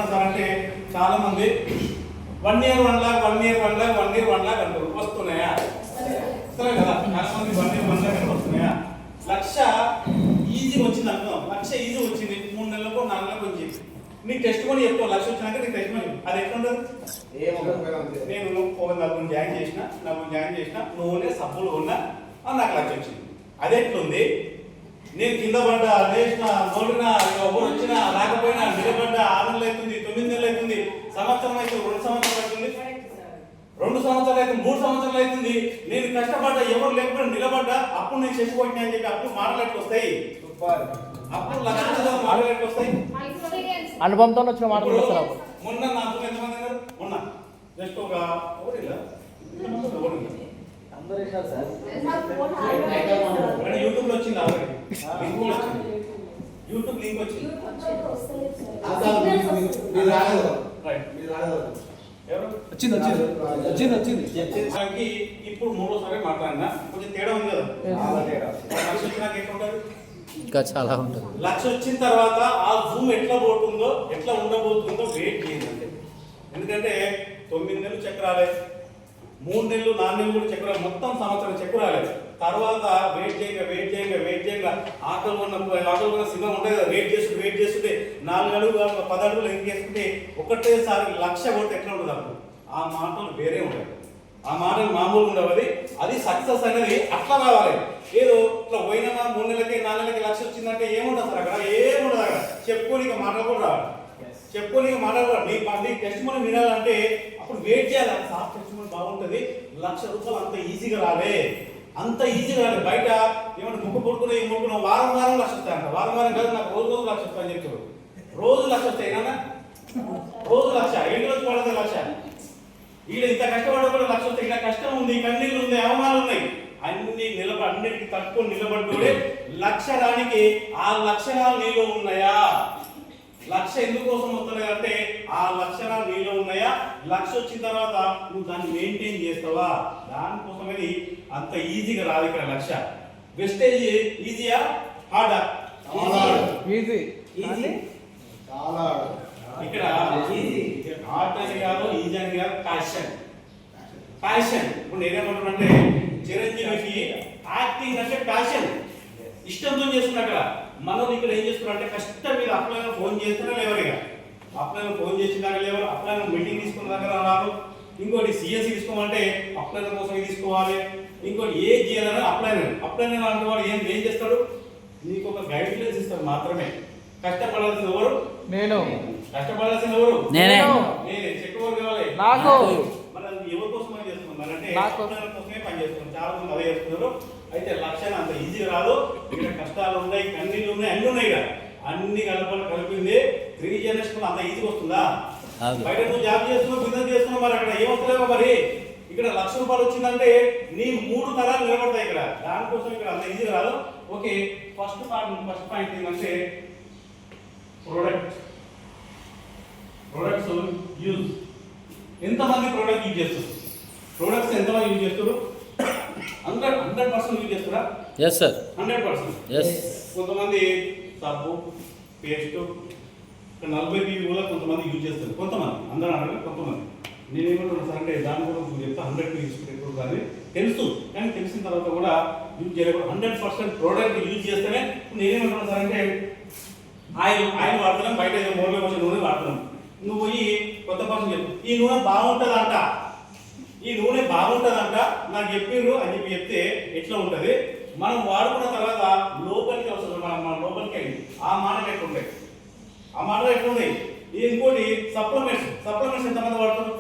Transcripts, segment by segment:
ఏమంటారు సార్ అంటే చాలా మంది 1 year 1 lakh 1 year 1 lakh 1 year 1 lakh అంటారు. వస్తున్నాయా? వస్తున్నాయి కదా. చాలా మంది 1 year 1 lakh అంటే వస్తున్నాయా? లక్ష ఈజీ వచ్చింది అనుకుందాం. లక్ష ఈజీ వచ్చింది 3 నెలలకు 4 నెలలకు వచ్చింది. నీ టెస్ట్ మనీ ఎక్కువ లక్ష వచ్చినాక నీ టెస్ట్ మనీ అది ఎట్లా ఉండదు? నేను ఒక 4 జాయిన్ చేసిన నూనె సబ్బులు ఉన్నా నాకు లక్ష వచ్చింది. అది ఎట్లుంది? నేను కింద పడ్డా లేచిన నోడినా ఎవరు వచ్చినా రాకపోయినా నిలబడ్డా 6 నెలలు అవుతుంది 9 నెలలు అవుతుంది సంవత్సరం అయితే 2 సంవత్సరాలు అవుతుంది 2 సంవత్సరాలు అయితే 3 సంవత్సరాలు అవుతుంది. నేను కష్టపడ్డా ఎవరు లేకపోయినా నిలబడ్డా అప్పుడు నేను చేసుకోవచ్చు అని చెప్పి అప్పుడు మాటలు వస్తాయి. అప్పుడు లక్షల మాటలు వస్తాయి. అనుభవంతో వచ్చిన మాటలు మొన్న నాకు ఎంతమంది అన్నారు? మొన్న జస్ట్ ఒక యూట్యూబ్ లో వచ్చింది ఆల్రెడీ యూట్యూబ్ లింక్ వచ్చింది. ఇప్పుడు 3వ మాట్లాడినా కొంచెం తేడా ఉంది కదా. లక్ష వచ్చినాక ఎట్లుంటుంది? ఇంకా చాలా ఉంటుంది. లక్ష వచ్చిన తర్వాత ఆ జూమ్ ఎట్లా పోతుందో ఎట్లా ఉండబోతుందో వెయిట్ చేయండి. ఎందుకంటే 9 నెలలు చెక్ రాలేదు, 3 నెలలు 4 నెలలు కూడా చెక్ రాలేదు, మొత్తం సంవత్సరం చెక్ రాలేదు. తర్వాత వెయిట్ చేయంగా ఆకలి ఉన్న సినిమా ఉంటుంది కదా. వెయిట్ చేస్తుంటే 4 అడుగులు 10 అడుగులు లెంక్ చేసుకుంటే ఒకటేసారి లక్ష కొట్టి ఎట్లా ఉంటుంది అప్పుడు? ఆ మాటలు వేరే ఉంటాయి. ఆ మాటలు మామూలుగా ఉండవు. అది సక్సెస్ అనేది అట్లా రావాలి. ఏదో ఇట్లా పోయినా 3 నెలలకి 4 నెలలకి లక్ష వచ్చిందంటే ఏముంటుంది సార్? అక్కడ ఏముండదు. అక్కడ చెప్పుకోనికి మాటలు కూడా రావాలి. చెప్పుకోనికి మాటలు కూడా నీ టెస్ట్ మనీ వినాలంటే అప్పుడు వెయిట్ చేయాలి. సార్ టెస్ట్ మనీ బాగుంటుంది, ₹1,00,000 అంత ఈజీగా రాలే. బయట ఏమంటే ముక్కు పుడుకున్న వారం లక్ష వస్తాయంట. వారం కాదు, నాకు రోజు లక్ష వస్తాయని చెప్తారు. రోజు లక్ష వస్తాయి నాన్న, రోజు లక్ష. ఏంటి రోజు పడదు లక్ష. వీళ్ళు ఇంత కష్టపడకుండా లక్ష వస్తాయి. ఇలా కష్టం ఉంది, కన్నీళ్ళు ఉంది, అవమానాలు ఉన్నాయి. అన్నిటికీ తక్కువ నిలబడ్డే లక్ష రానికి ఆ లక్షణాలు నీలో ఉన్నాయా? లక్ష ఎందుకోసం వస్తున్నాయి అంటే ఆ లక్షణాలు నీలో ఉన్నాయా? లక్ష వచ్చిన తర్వాత నువ్వు దాన్ని మెయింటైన్ చేస్తావా? దానికోసమని అంత ఈజీగా రాదు ఇక్కడ లక్ష. వెస్టేజ్ ఈజీయా హార్డా? ఈజీ. ఇక్కడ హార్డ్ అని కాదు, ఈజీ అని కాదు, ప్యాషన్. ఇప్పుడు నేనేమంటున్నానంటే చిరంజీవికి యాక్టింగ్ అంటే ప్యాషన్, ఇష్టంతో చేస్తున్నా. అక్కడ మనం ఇక్కడ ఏం చేస్తున్నారంటే కష్టం మీద అప్లైన్ ఫోన్ చేస్తున్నా లేవరిగా. అప్లైన్ ఫోన్ చేసినాక లేవరు, అప్లైన్ మీటింగ్ తీసుకున్న దగ్గర రారు. ఇంకోటి సిఎస్సి తీసుకోవాలంటే అప్లైన్ కోసం తీసుకోవాలి. ఇంకోటి ఏ చేయాలని అప్లైన్ అంటే వాడు ఏం చేస్తాడు? నీకు ఒక గైడ్ లైన్స్ ఇస్తాడు మాత్రమే. కష్టపడాల్సిన ఎవరు? నేను. కష్టపడాల్సిన ఎవరు? నేనే. చెక్కుకోరు కావాలి నాకు. మన ఎవరి కోసమని చేస్తున్నాం అంటే అప్లైన్ కోసమే పని చేస్తున్నాం. చాలా మంది అదే చేస్తున్నారు. అయితే లక్ష్యాన్ని అంత ఈజీగా రాదు. ఇక్కడ కష్టాలు ఉన్నాయి, కన్నీళ్ళు ఉన్నాయి, అన్ని ఉన్నాయి. ఇక్కడ అన్ని కలిపింది 3 జనరేషన్ అంత ఈజీగా వస్తుందా? బయట నువ్వు జాబ్ చేస్తున్నావు, బిజినెస్ చేస్తున్నావు, మరి అక్కడ ఏమొస్తలేవో. మరి ఇక్కడ ₹1,00,000 వచ్చిందంటే నీ 3 తరాలు నిలబడతాయి ఇక్కడ. దానికోసం ఇక్కడ అంత ఈజీగా రాదు. ఓకే, ఫస్ట్ పాయింట్ ఏంటంటే ప్రొడక్ట్స్ యూజ్. ఎంతమంది ప్రోడక్ట్ యూజ్ చేస్తారు? ప్రొడక్ట్స్ ఎంతమంది యూజ్ చేస్తారు? 100% యూజ్ చేస్తారా? yes sir 100%. yes. కొంతమంది సబ్బు, పేస్ట్, 40 PV కూడా కొంతమంది యూజ్ చేస్తారు. కొంతమంది, అందరూ అనగా కొంతమంది. నేనేమంటున్నాను సార్ అంటే దాని కూడా చెప్తా 100 PV యూజ్ కానీ తెలుసు. కానీ తెలిసిన తర్వాత కూడా యూజ్ చేయలేదు. 100% ప్రోడక్ట్ యూజ్ చేస్తేనే. నేనేమంటున్నాను సార్ అంటే ఆయిల్ వాడుతున్నాం, బయట మోడల్ వచ్చే నూనె వాడుతున్నాం. నువ్వు పోయి కొత్త పర్సన్ చెప్పు ఈ నూనె బాగుంటుందంట, నాకు చెప్పిర్రు అని చెప్తే ఎట్లా ఉంటుంది? మనం వాడుకున్న తర్వాత లోపలికి వస్తుంది, మన లోపలికి అయింది. ఆ మాటలు ఎట్లుంటాయి? ఇంకోటి సప్లిమెంట్స్ ఎంతమంది వాడుతారు?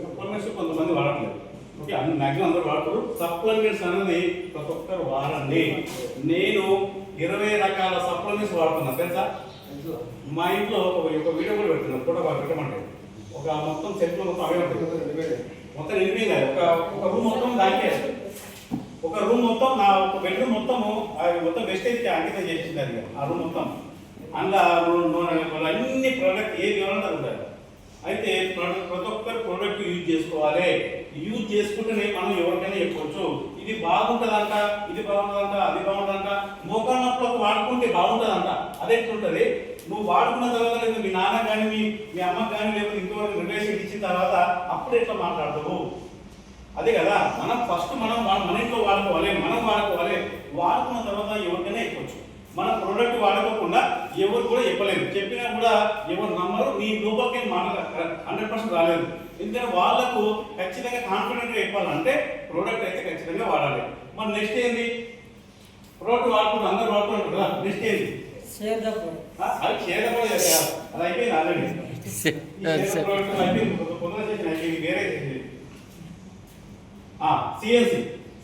సప్లిమెంట్స్ కొంతమంది వాడట్లేదు. ఓకే, మ్యాక్సిమం అందరూ వాడతారు. సప్లిమెంట్స్ అనేది ప్రతి ఒక్కరు వాడండి. నేను 20 రకాల సప్లిమెంట్స్ వాడుతున్నా తెలుసా? మా ఇంట్లో ఒక వీడియో కూడా పెడుతున్నాను, ఫోటో పెట్టమంటే. ఒక మొత్తం సెట్లో మొత్తం అవే ఉంటుంది. మొత్తం ఎనిమిది ఒక రూమ్ మొత్తం దానికే. ఒక రూమ్ మొత్తం నా ఒక బెడ్రూమ్ మొత్తము మొత్తం వెస్టేజ్కి అంకితం చేసింది. అది ఆ రూమ్ మొత్తం అందులో అన్ని ప్రోడక్ట్ ఏది కావాలంటే ఉంటారు. అయితే ప్రతి ఒక్కరు ప్రోడక్ట్ యూజ్ చేసుకోవాలి. యూజ్ చేసుకుంటేనే మనం ఎవరికైనా చెప్పవచ్చు ఇది బాగుంటుందంట, ఇది బాగుంటుందంట, అది బాగుంటుందంట. మోకాళ్ళ నొప్పులకు వాడుకుంటే బాగుంటుందంట. అది ఎట్లుంటుంది? నువ్వు వాడుకున్న తర్వాత లేదు మీ నాన్న కానీ మీ అమ్మకి కానీ లేకపోతే ఇంకోటి రిలేషన్ ఇచ్చిన తర్వాత అప్పుడు ఎట్లా మాట్లాడతావు? అదే కదా, మనం ఫస్ట్ మన ఇంట్లో వాడుకోవాలి, మనం వాడుకోవాలి. వాడుకున్న తర్వాత ఎవరికైనా ఇవ్వచ్చు. మన ప్రోడక్ట్ వాడుకోకుండా ఎవరు కూడా చెప్పలేరు, చెప్పినా కూడా ఎవరు నమ్మరు. నీ లోపలికి మాటలు 100% రాలేదు. ఎందుకంటే వాళ్ళకు ఖచ్చితంగా కాన్ఫిడెంట్గా చెప్పాలంటే ప్రోడక్ట్ అయితే ఖచ్చితంగా వాడాలి. మరి నెక్స్ట్ ఏంది? ప్రోడక్ట్ వాడుకుంటారు, అందరూ వాడుకుంటారు కదా. నెక్స్ట్ ఏంది? అది చేయకపోతే అది అయిపోయింది ఆల్రెడీ. ప్రోడక్ట్ అయిపోయింది, పొద్దున చేసిన అయిపోయింది, వేరే చేసింది.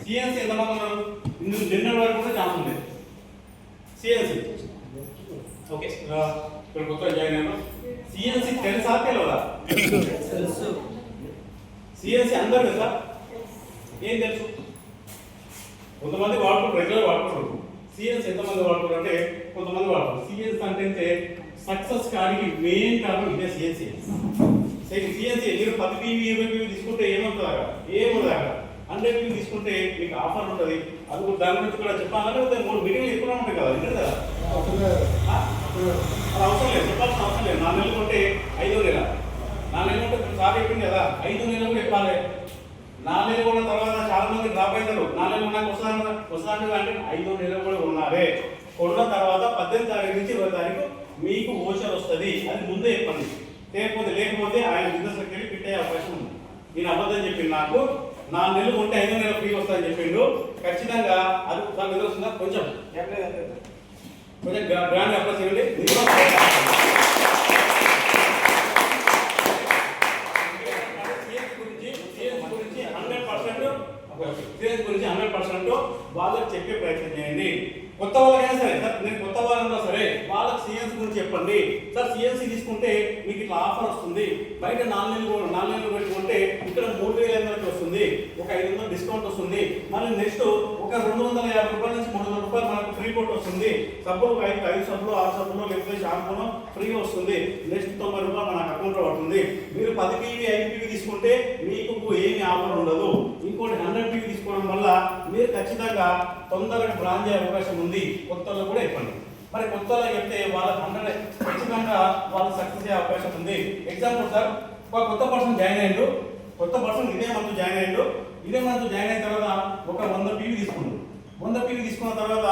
సిఎన్సి ఎంతమంది ఉన్నారు? ఇందుకు జనరల్ వరకు కూడా ఛాన్స్ ఉంది. సిఎన్సి ఓకే, ఇక్కడ కొత్త జాయిన్ అయ్యాను. సిఎన్సి తెలుసా తెలియదా? సిఎన్సి అందరు తెలుసా? ఏం తెలుసు? కొంతమంది వాడుకుంటారు, రెగ్యులర్ వాడుకుంటారు. సిఎన్సి ఎంతమంది వాడుకుంటారు అంటే కొంతమంది వాడుతారు. సిఎన్సి అంటే సక్సెస్ కాడికి మెయిన్ కారణం ఇదే సిఎన్సి. సిఎన్సి మీరు 10 PV 20 PV తీసుకుంటే ఏమవుతుంది అక్కడ? ఏముంటుంది అక్కడ? 100 PV తీసుకుంటే మీకు ఆఫర్ ఉంటుంది. అది కూడా దాని గురించి కూడా చెప్పాలంటే 3 మీటింగ్లు ఎక్కువ ఉంటాయి కదా, వింటారు కదా. అది అవసరం లేదు, చెప్పాల్సిన అవసరం లేదు. 4 నెలలు కొంటే 5వ నెల, 4 నెలలు కొంటే సార్ చెప్పింది కదా 5 నెలలు కూడా చెప్పాలి. 4 నెలలు కొన్న తర్వాత చాలా మంది డ్రాప్ అవుతారు. 4 నెలలు ఉన్నాక వస్తాను అంటే 5వ నెలలు కూడా ఉన్నారే. కొన్న తర్వాత 18వ తారీఖు నుంచి 20వ తారీఖు మీకు ఓచర్ వస్తుంది. అది ముందే చెప్పండి. లేకపోతే ఆయన బిజినెస్లోకి వెళ్ళి ఫిట్ అయ్యే అవకాశం ఉంది. నేను అబద్ధం చెప్పింది, నాకు 4 నెలలు ఉంటే 5వ నెల ఫ్రీ వస్తుందని చెప్పిండు. ఖచ్చితంగా అది దాని మీద వస్తుందా? కొంచెం గ్రాండ్ అప్రోచ్ చేయండి. గురించి 100% వాళ్ళకి చెప్పే ప్రయత్నం చేయండి. కొత్త వాళ్ళకైనా సరే, సార్ నేను కొత్త వాళ్ళన్నా సరే వాళ్ళకి సిఎన్సి గురించి చెప్పండి. సార్ సిఎన్సి తీసుకుంటే మీకు ఇట్లా ఆఫర్ వస్తుంది, బయట 4 నెలలు పెట్టుకుంటే ఇక్కడ 3,500 వస్తుంది, ఒక 500 డిస్కౌంట్ వస్తుంది. మళ్ళీ నెక్స్ట్ ఒక 250 రూపాయల నుంచి 300 రూపాయలు మనకు ఫ్రీ కోట్ వస్తుంది. సబ్బులు 5 సబ్బులు 6 సబ్బులు లేకపోతే షాంపూను ఫ్రీగా వస్తుంది. నెక్స్ట్ 90 రూపాయలు మన అకౌంట్లో పడుతుంది. మీరు 10 PV 5 PV తీసుకుంటే మీకు ఏమి ఆఫర్ ఉండదు. ఇంకోటి 100 PV తీసుకోవడం వల్ల మీరు ఖచ్చితంగా తొందరగా బ్రాంచ్ అయ్యే అవకాశం ఉంది. కొత్తలో కూడా చెప్పండి. మరి కొత్తలో చెప్తే వాళ్ళకి 100 ఖచ్చితంగా వాళ్ళు సక్సెస్ అయ్యే అవకాశం ఉంది. ఎగ్జాంపుల్ సార్, ఒక కొత్త పర్సన్ జాయిన్ అయ్యిండు. కొత్త పర్సన్ ఇదే మంత్ జాయిన్ అయ్యిండు. ఇదే మంత్ జాయిన్ అయిన తర్వాత ఒక 100 PV తీసుకుండు. 100 PV తీసుకున్న తర్వాత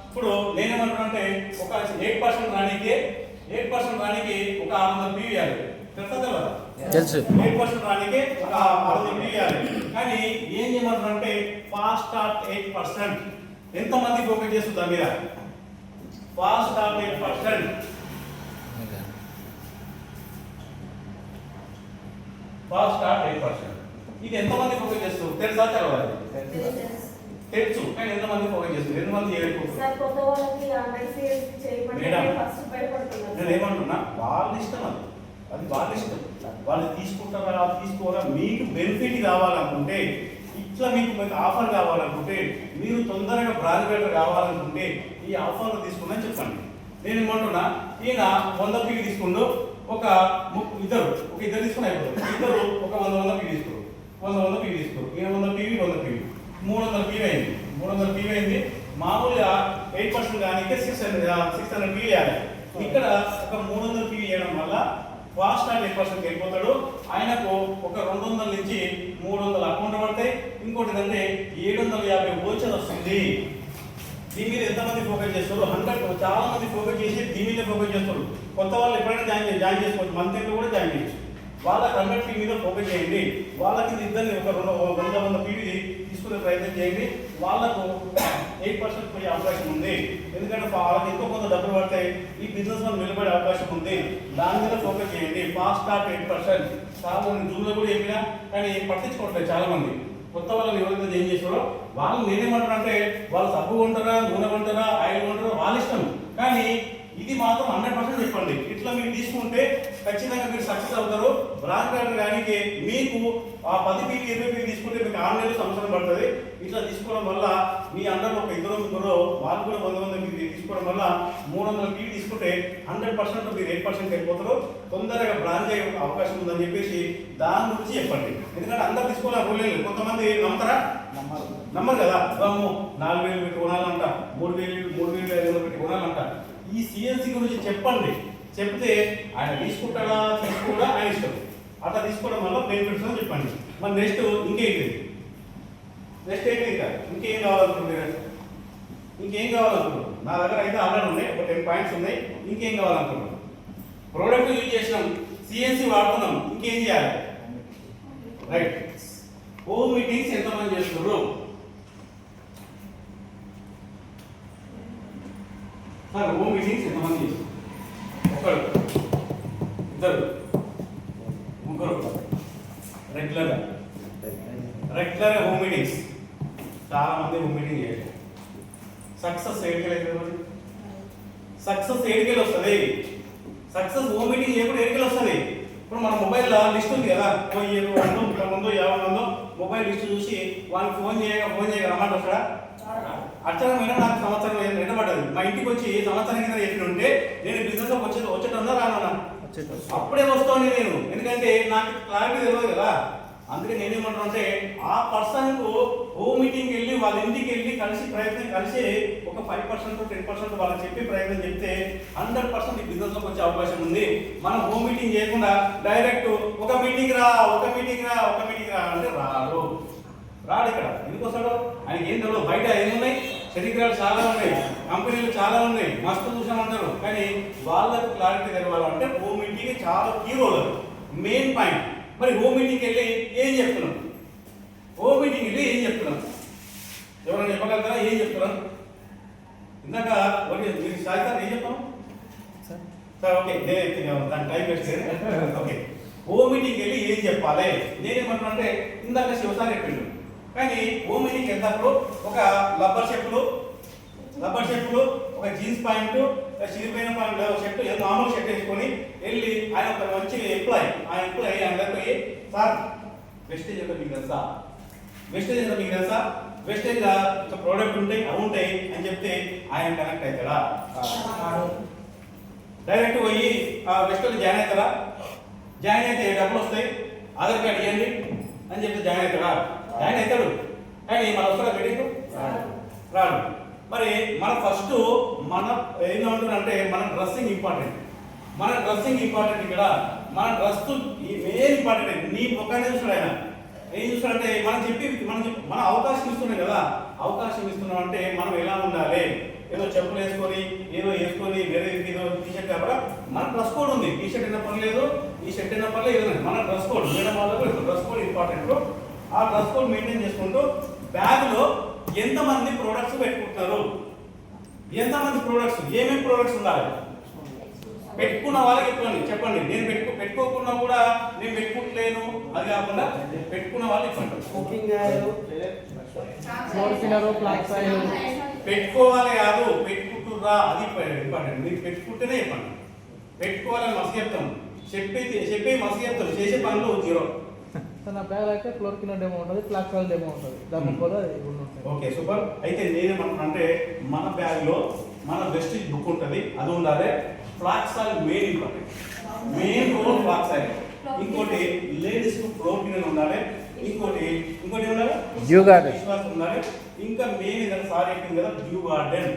ఇప్పుడు నేనేమంటానంటే ఒక 8% రానికి ఒక 600 PV ఇవ్వాలి. తెలుసు 8% రానికి ఒక 600 PV ఇవ్వాలి. కానీ ఏం చేయమంటారంటే ఫాస్ట్ స్టార్ట్ 8%. ఎంతమంది ఫోకస్ చేస్తుందా మీద? Fast start 8%. Fast start 8%. ఇది ఎంతమంది ఫోకస్ చేస్తారు తెలుసా? తెలుసు, కానీ ఎంతమంది ఫోకస్ చేస్తారు? ఎంతమంది నేను ఏమంటున్నా, వాళ్ళ ఇష్టం, అది వాళ్ళ ఇష్టం. వాళ్ళు తీసుకుంటారా తీసుకోవాలా, మీకు బెనిఫిట్ కావాలనుకుంటే, ఇట్లా మీకు ఆఫర్ కావాలనుకుంటే, మీరు తొందరగా బ్రాంచ్ బెటర్ కావాలనుకుంటే ఈ ఆఫర్లు తీసుకున్నా చెప్పండి. నేను ఏమంటున్నా, ఈయన 100 PV తీసుకుంటూ ఒక ఇద్దరు తీసుకుని అయిపోతారు. ఇద్దరు ఒక 100 PV తీసుకోరు, 100 PV తీసుకోరు. ఈయన 100 PV 300 PV అయింది. 300 PV అయింది. మామూలుగా 8% కానీ 600 PV వేయాలి. ఇక్కడ ఒక 300 PV వేయడం వల్ల ఫాస్ట్ స్టార్ట్ 8% వెళ్ళిపోతాడు. ఆయనకు ఒక 200 నుంచి 300 అకౌంట్ పడతాయి. ఇంకోటి ఏంటంటే 750 ఓచర్ వస్తుంది. దీని మీద ఎంతమంది ఫోకస్ చేస్తారు? 100. చాలా మంది ఫోకస్ చేసి దీని మీద ఫోకస్ చేస్తారు. కొత్త వాళ్ళు ఎప్పుడైనా జాయిన్ చేసుకోవచ్చు, మంత్ ఎండ్ కూడా జాయిన్ చేయొచ్చు. వాళ్ళ 100 PV మీద ఫోకస్ చేయండి. వాళ్ళకి ఇద్దరిని ఒక 100 PV తీసుకునే ప్రయత్నం చేయండి. వాళ్ళకు 8% పోయే అవకాశం ఉంది. ఎందుకంటే వాళ్ళకి ఎంతో కొంత డబ్బులు పడతాయి. ఈ బిజినెస్ లో నిలబడే అవకాశం ఉంది. దాని మీద ఫోకస్ చేయండి. Fast start 8%. చాలా మంది జూమ్లో కూడా చెప్పినా కానీ పట్టించుకోవట్లేదు. చాలా మంది కొత్త వాళ్ళని ఎవరైతే ఏం చేస్తారో వాళ్ళు నేనేమంటారంటే వాళ్ళు సబ్బు కొంటారా, నూనె కొంటారా, ఆయిల్ కొంటారా వాళ్ళ ఇష్టం. కానీ ఇది మాత్రం 100% చెప్పండి. ఇట్లా మీరు తీసుకుంటే ఖచ్చితంగా మీరు సక్సెస్ అవుతారు. బ్రాంచ్ కార్డు కానీ మీకు ఆ 10 PV 20 PV తీసుకుంటే మీకు 6 నెలలు సంవత్సరం పడుతుంది. ఇట్లా తీసుకోవడం వల్ల మీ అందరూ ఒక 2 వాళ్ళు కూడా 100 PV తీసుకోవడం వల్ల 300 PV తీసుకుంటే 100% మీరు 8% వెళ్ళిపోతారు. తొందరగా బ్రాంచ్ అయ్యే అవకాశం ఉందని చెప్పేసి దాని గురించి చెప్పండి. ఎందుకంటే అందరు తీసుకోవాలి రోలేదు. కొంతమంది నమ్ముతారా? నమ్మరు కదా. 4,000 పెట్టి కొనాలంట, 3,500 పెట్టి కొనాలంట. ఈ సిఎన్సి గురించి చెప్పండి. చెప్తే ఆయన తీసుకుంటాడా తీసుకోవడా ఆయన ఇష్టం. అట్లా తీసుకోవడం వల్ల బెనిఫిట్స్ అని చెప్పండి. మరి నెక్స్ట్ ఇంకేంటి, నెక్స్ట్ ఏంటి ఇంకా ఇంకేం కావాలనుకుంటున్నారు, ఇంకేం కావాలనుకుంటున్నారు? నా దగ్గర అయితే ఆల్రెడీ ఉన్నాయి, ఒక 10 పాయింట్స్ ఉన్నాయి. ఇంకేం కావాలనుకుంటున్నారు? ప్రోడక్ట్ యూజ్ చేసినాం, సిఎన్సి వాడుతున్నాం, ఇంకేం చేయాలి? రైట్. హోమ్ మీటింగ్స్ ఎంతమంది చేస్తున్నారు? సార్ హోమ్ మీటింగ్స్ ఎంతమంది చేస్తున్నారు? ఒకరు, ఇద్దరు, ముగ్గురు. రెగ్యులర్గా హోమ్ మీటింగ్స్ చాలా మంది హోమ్ మీటింగ్ చేయాలి. సక్సెస్ ఏడికెళ్ళి సక్సెస్ ఏడికెళ్ళి వస్తుంది. సక్సెస్ హోమ్ మీటింగ్ చేయకుండా ఏడికెళ్ళి వస్తుంది. ఇప్పుడు మన మొబైల్లో లిస్ట్ ఉంది కదా, 7 మందో 30 మందో 50 మందో మొబైల్ లిస్ట్ చూసి వాళ్ళకి ఫోన్ చేయగా రమ్మంట వస్తాడా? అచ్చమైన నాకు సంవత్సరం ఎండబడ్డది. మా ఇంటికి వచ్చి సంవత్సరం కింద చెప్పిన ఉంటే నేను బిజినెస్లోకి వచ్చేటన్నా రానున్నా అప్పుడే వస్తాను నేను, ఎందుకంటే నాకు క్లారిటీ తెలియదు కదా. అందుకే నేనేమంటాను అంటే ఆ పర్సన్కు హోమ్ మీటింగ్కి వెళ్ళి వాళ్ళ ఇంటికి వెళ్ళి కలిసి ఒక 5% 10% వాళ్ళకి చెప్పే ప్రయత్నం చెప్తే 100% ఈ బిజినెస్లోకి వచ్చే అవకాశం ఉంది. మనం హోమ్ మీటింగ్ చేయకుండా డైరెక్ట్ ఒక మీటింగ్ రా అంటే రాడు. ఇక్కడ ఎందుకు వస్తాడు? ఆయనకి ఏం తెలియదు. బయట ఏమున్నాయి, శరీరాలు చాలా ఉన్నాయి, కంపెనీలు చాలా ఉన్నాయి, మస్తు చూసామంటారు. కానీ వాళ్ళకు క్లారిటీ తెలవాలంటే హోమ్ మీటింగ్ చాలా కీ రోల్, మెయిన్ పాయింట్. మరి హోమ్ మీటింగ్కి వెళ్ళి ఏం చెప్తున్నాం? ఎవరైనా చెప్పగలుగుతారా ఏం చెప్తున్నాం? ఇందాక మీరు సాయంత్రం ఏం చెప్పాను సార్? ఓకే, దాని టైం వేస్ట్. ఓకే, హోమ్ మీటింగ్కి వెళ్ళి ఏం చెప్పాలి? నేనేమంటున్నా అంటే ఇందాక శివసారి చెప్పిండు. కానీ హోమ్ మీటింగ్కి వెళ్తాప్పుడు ఒక రబ్బర్ చెప్పులు, ఒక జీన్స్ ప్యాంటు, చిరిపోయిన ప్యాంట్ షర్ట్, మామూలు షర్ట్ వేసుకొని వెళ్ళి ఆయన ఒక మంచి ఎంప్లాయీ ఆయన దగ్గర పోయి, సార్ వెస్టేజ్ అంటే మీకు తెలుసా? వెస్టేజ్ ఒక ప్రోడక్ట్ ఉంటాయి, అవి ఉంటాయి అని చెప్తే ఆయన కనెక్ట్ అవుతాడా? డైరెక్ట్ పోయి వెస్టేజ్ జాయిన్ అవుతారా? జాయిన్ అయితే డబ్బులు వస్తాయి, ఆధార్ కార్డు ఇవ్వండి అని చెప్తే జాయిన్ అవుతాడా? జాయిన్ అవుతాడు. కానీ మన వస్తాడా మీటింగ్? రాడు. మరి మన ఫస్ట్ ఏమంటుందంటే మన డ్రెస్సింగ్ ఇంపార్టెంట్. ఇక్కడ మన డ్రెస్ మెయిన్ ఇంపార్టెంట్. నీ ముఖాన్ని చూస్తాడు ఆయన. ఏం చూస్తాడంటే మన అవకాశం ఇస్తున్నాం కదా, అవకాశం ఇస్తున్నాం అంటే మనం ఎలా ఉండాలి? ఏదో చెప్పులు వేసుకొని వేరే ఏదో టీషర్ట్ కాబట్టి మన డ్రెస్ కోడ్ ఉంది. టీషర్ట్ అయినా పర్లేదు, ఈ షర్ట్ అయినా పర్లేదు, మన డ్రెస్ కోడ్ మేడం వాళ్ళకు డ్రెస్ కోడ్ ఇంపార్టెంట్. ఆ డ్రెస్ కోడ్ మెయింటైన్ చేసుకుంటూ బ్యాగ్లో ఎంతమంది ప్రోడక్ట్స్ పెట్టుకుంటున్నారు, ఎంతమంది ప్రోడక్ట్స్, ఏమేమి ప్రోడక్ట్స్ ఉండాలి? పెట్టుకున్న వాళ్ళకి చెప్పండి. నేను పెట్టుకోకుండా కూడా నేను పెట్టుకుంటలేను, అది కాకుండా పెట్టుకున్న వాళ్ళు చెప్పండి. పెట్టుకోవాలి కాదు, పెట్టుకుంటుర్రా, అది ఇంపార్టెంట్. మీరు పెట్టుకుంటేనే చెప్పండి. పెట్టుకోవాలని మస్తు చెప్తాం, చెప్పి మస్తు చెప్తాం, చేసే పనులు 0. నా బ్యాగ్ అయితే ఫ్లోర్ కింద డెమో ఉంటుంది, ఫ్లాక్ సాల్ డెమో ఉంటుంది, దాని కూడా ఓకే సూపర్. అయితే నేనేమంటున్నా అంటే మన బ్యాగ్లో మన వెస్టేజ్ బుక్ ఉంటుంది, అది ఉండాలి. ఫ్లాక్ సాల్ మెయిన్ ఇంపార్టెంట్, మెయిన్ రోల్ ఫ్లాక్ సాల్. ఇంకోటి లేడీస్ కు ఫ్లోర్ క్లీనర్ ఉండాలి. ఇంకోటి ఉండాలి, డ్యూ గార్డెన్ ఉండాలి. ఇంకా మెయిన్ ఏదైనా సార్ చెప్పింది కదా డ్యూ గార్డెన్,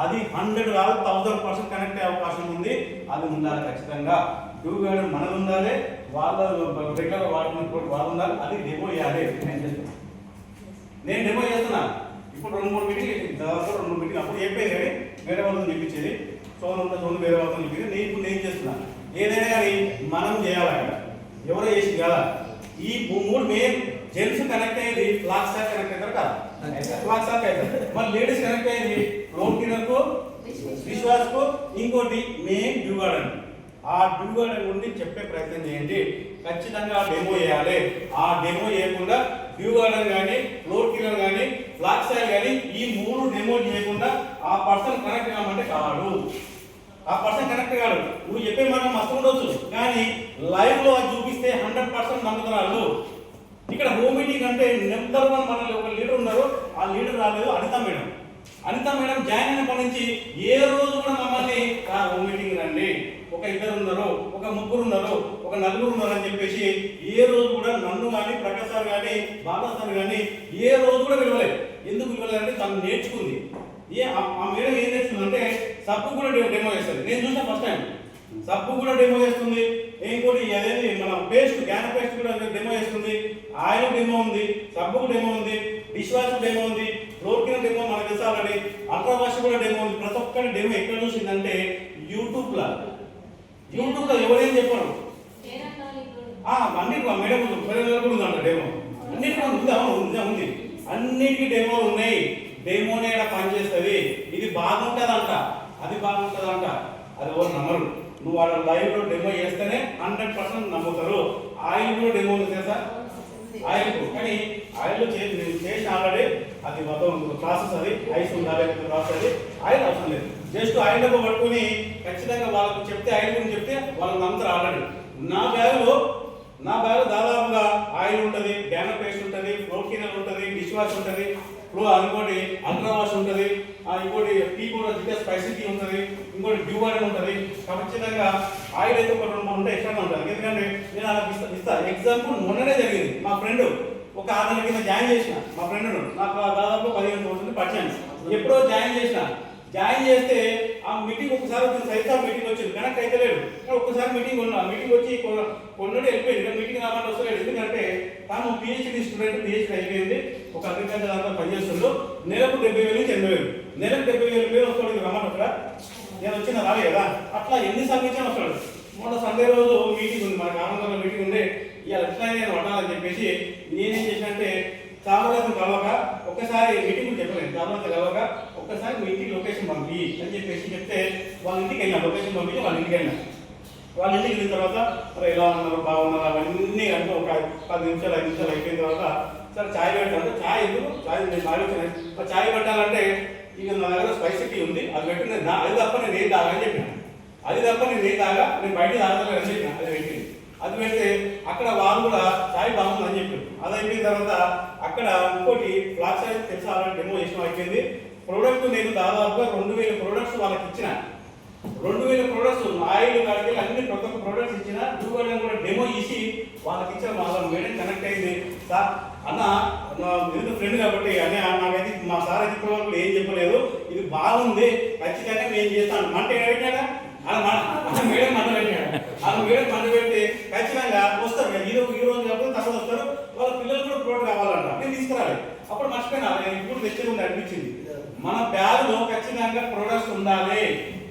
అది 100 కాదు 1000% కనెక్ట్ అయ్యే అవకాశం ఉంది. అది ఉండాలి ఖచ్చితంగా. డ్యూ గార్డెన్ మనది ఉండాలి, వాళ్ళ రెగ్యులర్ వాడుకున్న వాళ్ళు ఉండాలి. అది డెమో చేయాలి. నేను డెమో చేస్తున్నా. ఇప్పుడు 2-3 మీటింగ్ అప్పుడు చెప్పేది కానీ వేరే వాళ్ళని చెప్పించేది. సోను వేరే వాళ్ళని చెప్పింది. నేను ఇప్పుడు నేను చేస్తున్నా. ఏదైనా కానీ మనం చేయాలి. అక్కడ ఎవరో చేసి కదా. ఈ 3 మెయిన్ జెంట్స్ కనెక్ట్ అయ్యేది ఫ్లాక్ సార్ కనెక్ట్ అవుతారు కదా, ఫ్లాక్ సార్ అవుతారు. మరి లేడీస్ కనెక్ట్ అయ్యేది ఫ్లోర్ క్లీనర్ కు, విశ్వాస్ కు, ఇంకోటి మెయిన్ డ్యూ గార్డెన్. ఆ డ్యూ గార్డెన్ నుండి చెప్పే ప్రయత్నం చేయండి. ఖచ్చితంగా డెమో చేయాలి. ఆ డెమో చేయకుండా డ్యూ గార్డెన్ కానీ, ఫ్లోర్ క్లీనర్ కానీ, ఫ్లాక్ సార్ కానీ ఈ 3 డెమో చేయకుండా ఆ పర్సన్ కనెక్ట్ కామంటే కాదు. ఆ పర్సన్ కనెక్ట్ కాదు. నువ్వు చెప్పే మనం మస్తు ఉండొచ్చు, కానీ లైవ్ లో చూపిస్తే 100% నమ్ముతున్నారు. ఇక్కడ హోమ్ మీటింగ్ అంటే నెంబర్ 1 మనలో ఒక లీడర్ ఉన్నారు. ఆ లీడర్ రాలేదు, అనిత మేడం జాయిన్ అయినప్పటి నుంచి ఏ రోజు కూడా మమ్మల్ని హోమ్ మీటింగ్ రండి, ఒక 2 ఉన్నారు, ఒక 3 ఉన్నారు, ఒక 4 ఉన్నారు అని చెప్పేసి ఏ రోజు కూడా నన్ను కానీ, ప్రకాశ్ సార్ కానీ, బాబా సార్ కానీ ఏ రోజు కూడా పిలవలేదు. ఎందుకు పిలవలేదంటే తను నేర్చుకుంది. ఆ మేడం ఏం నేర్చుకుంది అంటే సబ్బు కూడా డెమో చేస్తుంది. నేను చూసిన ఫస్ట్ టైం సబ్బు కూడా డెమో చేస్తుంది, ఇంకోటి అదేది మన పేస్ట్ గ్యాన పేస్ట్ కూడా డెమో చేస్తుంది, ఆయిల్ డెమో ఉంది, సబ్బుకు డెమో ఉంది, డిష్ వాష్ డెమో ఉంది, ఫ్లోర్ క్లీనర్ డెమో మనకు తెలుసు ఆల్రెడీ, అల్ట్రా వాష్ కూడా డెమో ఉంది. ప్రతి ఒక్కరి డెమో ఎక్కడ చూసిందంటే యూట్యూబ్లో ఎవరేం చెప్పారు అన్నిటి మేడం కూడా ఉందంట డెమో, అన్నిటికీ ఉంది, అవును ఉంది, అన్నిటికీ డెమో ఉన్నాయి. డెమోనే ఇక్కడ పనిచేస్తుంది, ఇది బాగుంటుందంట, అది బాగుంటుందంట, అది ఎవరు నమ్మరు. నువ్వు వాళ్ళ లైవ్లో డెమో చేస్తేనే 100% నమ్ముతారు. ఆయిల్ కూడా డెమో ఉంది కదా సార్, ఆయిల్ కానీ ఆయిల్ చేసిన ఆల్రెడీ అది మొత్తం ప్రాసెస్, అది ఐస్ ఉండాలి ప్రాసెస్, అది ఆయిల్ అవసరం లేదు. జస్ట్ ఆయిల్ డబ్బు పట్టుకుని ఖచ్చితంగా వాళ్ళకు చెప్తే, ఆయిల్ గురించి చెప్తే వాళ్ళకి నమ్ముతారు. ఆల్రెడీ నా బ్యాగ్ దాదాపుగా ఆయిల్ ఉంటుంది, గ్యాన పేస్ట్ ఉంటుంది, ఫ్లోర్ క్లీనర్ ఉంటుంది, డిష్ వాష్ ఉంటుంది, ఇంకోటి అల్ట్రా వాష్ ఉంటుంది, ఇంకోటి టీ కూడా స్పైసీ టీ ఉంటుంది, ఇంకోటి డ్యూ వాటర్ ఉంటుంది. ఖచ్చితంగా ఆయిల్ అయితే ఒక 2-3 ఉంటాయి, ఎక్స్ట్రా ఉంటుంది. ఎందుకంటే నేను అలా ఇస్తాను. ఎగ్జాంపుల్ మొన్ననే జరిగింది, మా ఫ్రెండ్ ఒక 6 నెలల కింద జాయిన్ చేసిన, మా ఫ్రెండ్ నాకు దాదాపు 15 సంవత్సరాలు పరిచయం. ఎప్పుడో జాయిన్ చేస్తే ఆ మీటింగ్ ఒకసారి వచ్చింది, సైతా మీటింగ్ వచ్చింది, కనెక్ట్ అయితే లేడు. ఒక్కసారి మీటింగ్ వచ్చి కొన్నాడు వెళ్ళిపోయింది, మీటింగ్ రావాలని వస్తలేడు. ఎందుకంటే తాను పిహెచ్డి స్టూడెంట్, పిహెచ్డి అయిపోయింది, ఒక అగ్రికల్చర్ దాంట్లో పనిచేస్తుండ్రు. నెలకు 70,000 నుంచి 80,000, నెలకు 70,000 వస్తాడు. రమ్మని అక్కడ నేను వచ్చిన రాలే కదా, అట్లా ఎన్నిసార్లు ఇచ్చినా వస్తాడు. మొన్న సండే రోజు మీటింగ్ ఉంది, మనకు ఆనందంలో మీటింగ్ ఉండే, ఇవాళ ఎట్లా నేను వడాలని చెప్పేసి నేనేం చేసినంటే చామరాజు కలవక ఒక్కసారి మీటింగ్ చెప్పలేదు, చామరాజు కలవక ఒక్కసారి మీ ఇంటికి లొకేషన్ పంపి అని చెప్పేసి చెప్తే వాళ్ళ ఇంటికి వెళ్ళినా, లొకేషన్ పంపించి వాళ్ళ ఇంటికి వెళ్ళినా. వాళ్ళ ఇంటికి వెళ్ళిన తర్వాత మరి ఎలా ఉన్నారు, బాగున్నారు, అవన్నీ అంటే ఒక 10 నిమిషాలు 5 నిమిషాలు అయిపోయిన తర్వాత సరే ఛాయ్ పెట్టాలంటే, ఛాయ్ ఎందుకు ఛాయ్ నేను ఆలోచన, ఛాయ్ పెట్టాలంటే ఇక నా దగ్గర స్పైసీ టీ ఉంది, అది పెట్టి నేను అది తప్ప నేను ఏం తాగా అని చెప్పిన, అది తప్ప నేను ఏం తాగా, నేను బయట తాగలేదు అని చెప్పిన. అది పెట్టి అది పెడితే అక్కడ వాళ్ళు కూడా ఛాయ్ బాగుందని చెప్పారు. అది అయిపోయిన తర్వాత అక్కడ ఇంకోటి ఫ్లాక్స్ అయితే తెలుసా, డెమో చేసిన అయిపోయింది. ప్రోడక్ట్ నేను దాదాపుగా 2,000 ప్రోడక్ట్స్ వాళ్ళకి ఇచ్చిన, 2,000 ప్రోడక్ట్స్ ఆయిల్ కాడికి అన్ని ప్రతి ఒక్క ప్రోడక్ట్స్ ఇచ్చిన. డూగడం కూడా డెమో ఇచ్చి వాళ్ళకి ఇచ్చిన. వాళ్ళ మేడం కనెక్ట్ అయింది, సార్ అన్న ఎందుకు ఫ్రెండ్ కాబట్టి అనే నాకైతే మా సార్ అయితే ఇప్పటివరకు ఏం చెప్పలేదు, ఇది బాగుంది ఖచ్చితంగా నేను చేస్తాను. మంట పెట్టాడా మేడం మంట పెట్టాడు, మేడం మంట పెడితే ఖచ్చితంగా వస్తారు. ఈ రోజు కాకపోతే తర్వాత వస్తారు, వాళ్ళ పిల్లలు కూడా ప్రోడక్ట్ కావాలంట, నేను తీసుకురాలి. అప్పుడు మర్చిపోయినా, నేను ఇప్పుడు తెచ్చేది ఉంది అనిపించింది. మన బ్యాగ్లో ఖచ్చితంగా ప్రొడక్ట్స్ ఉండాలి.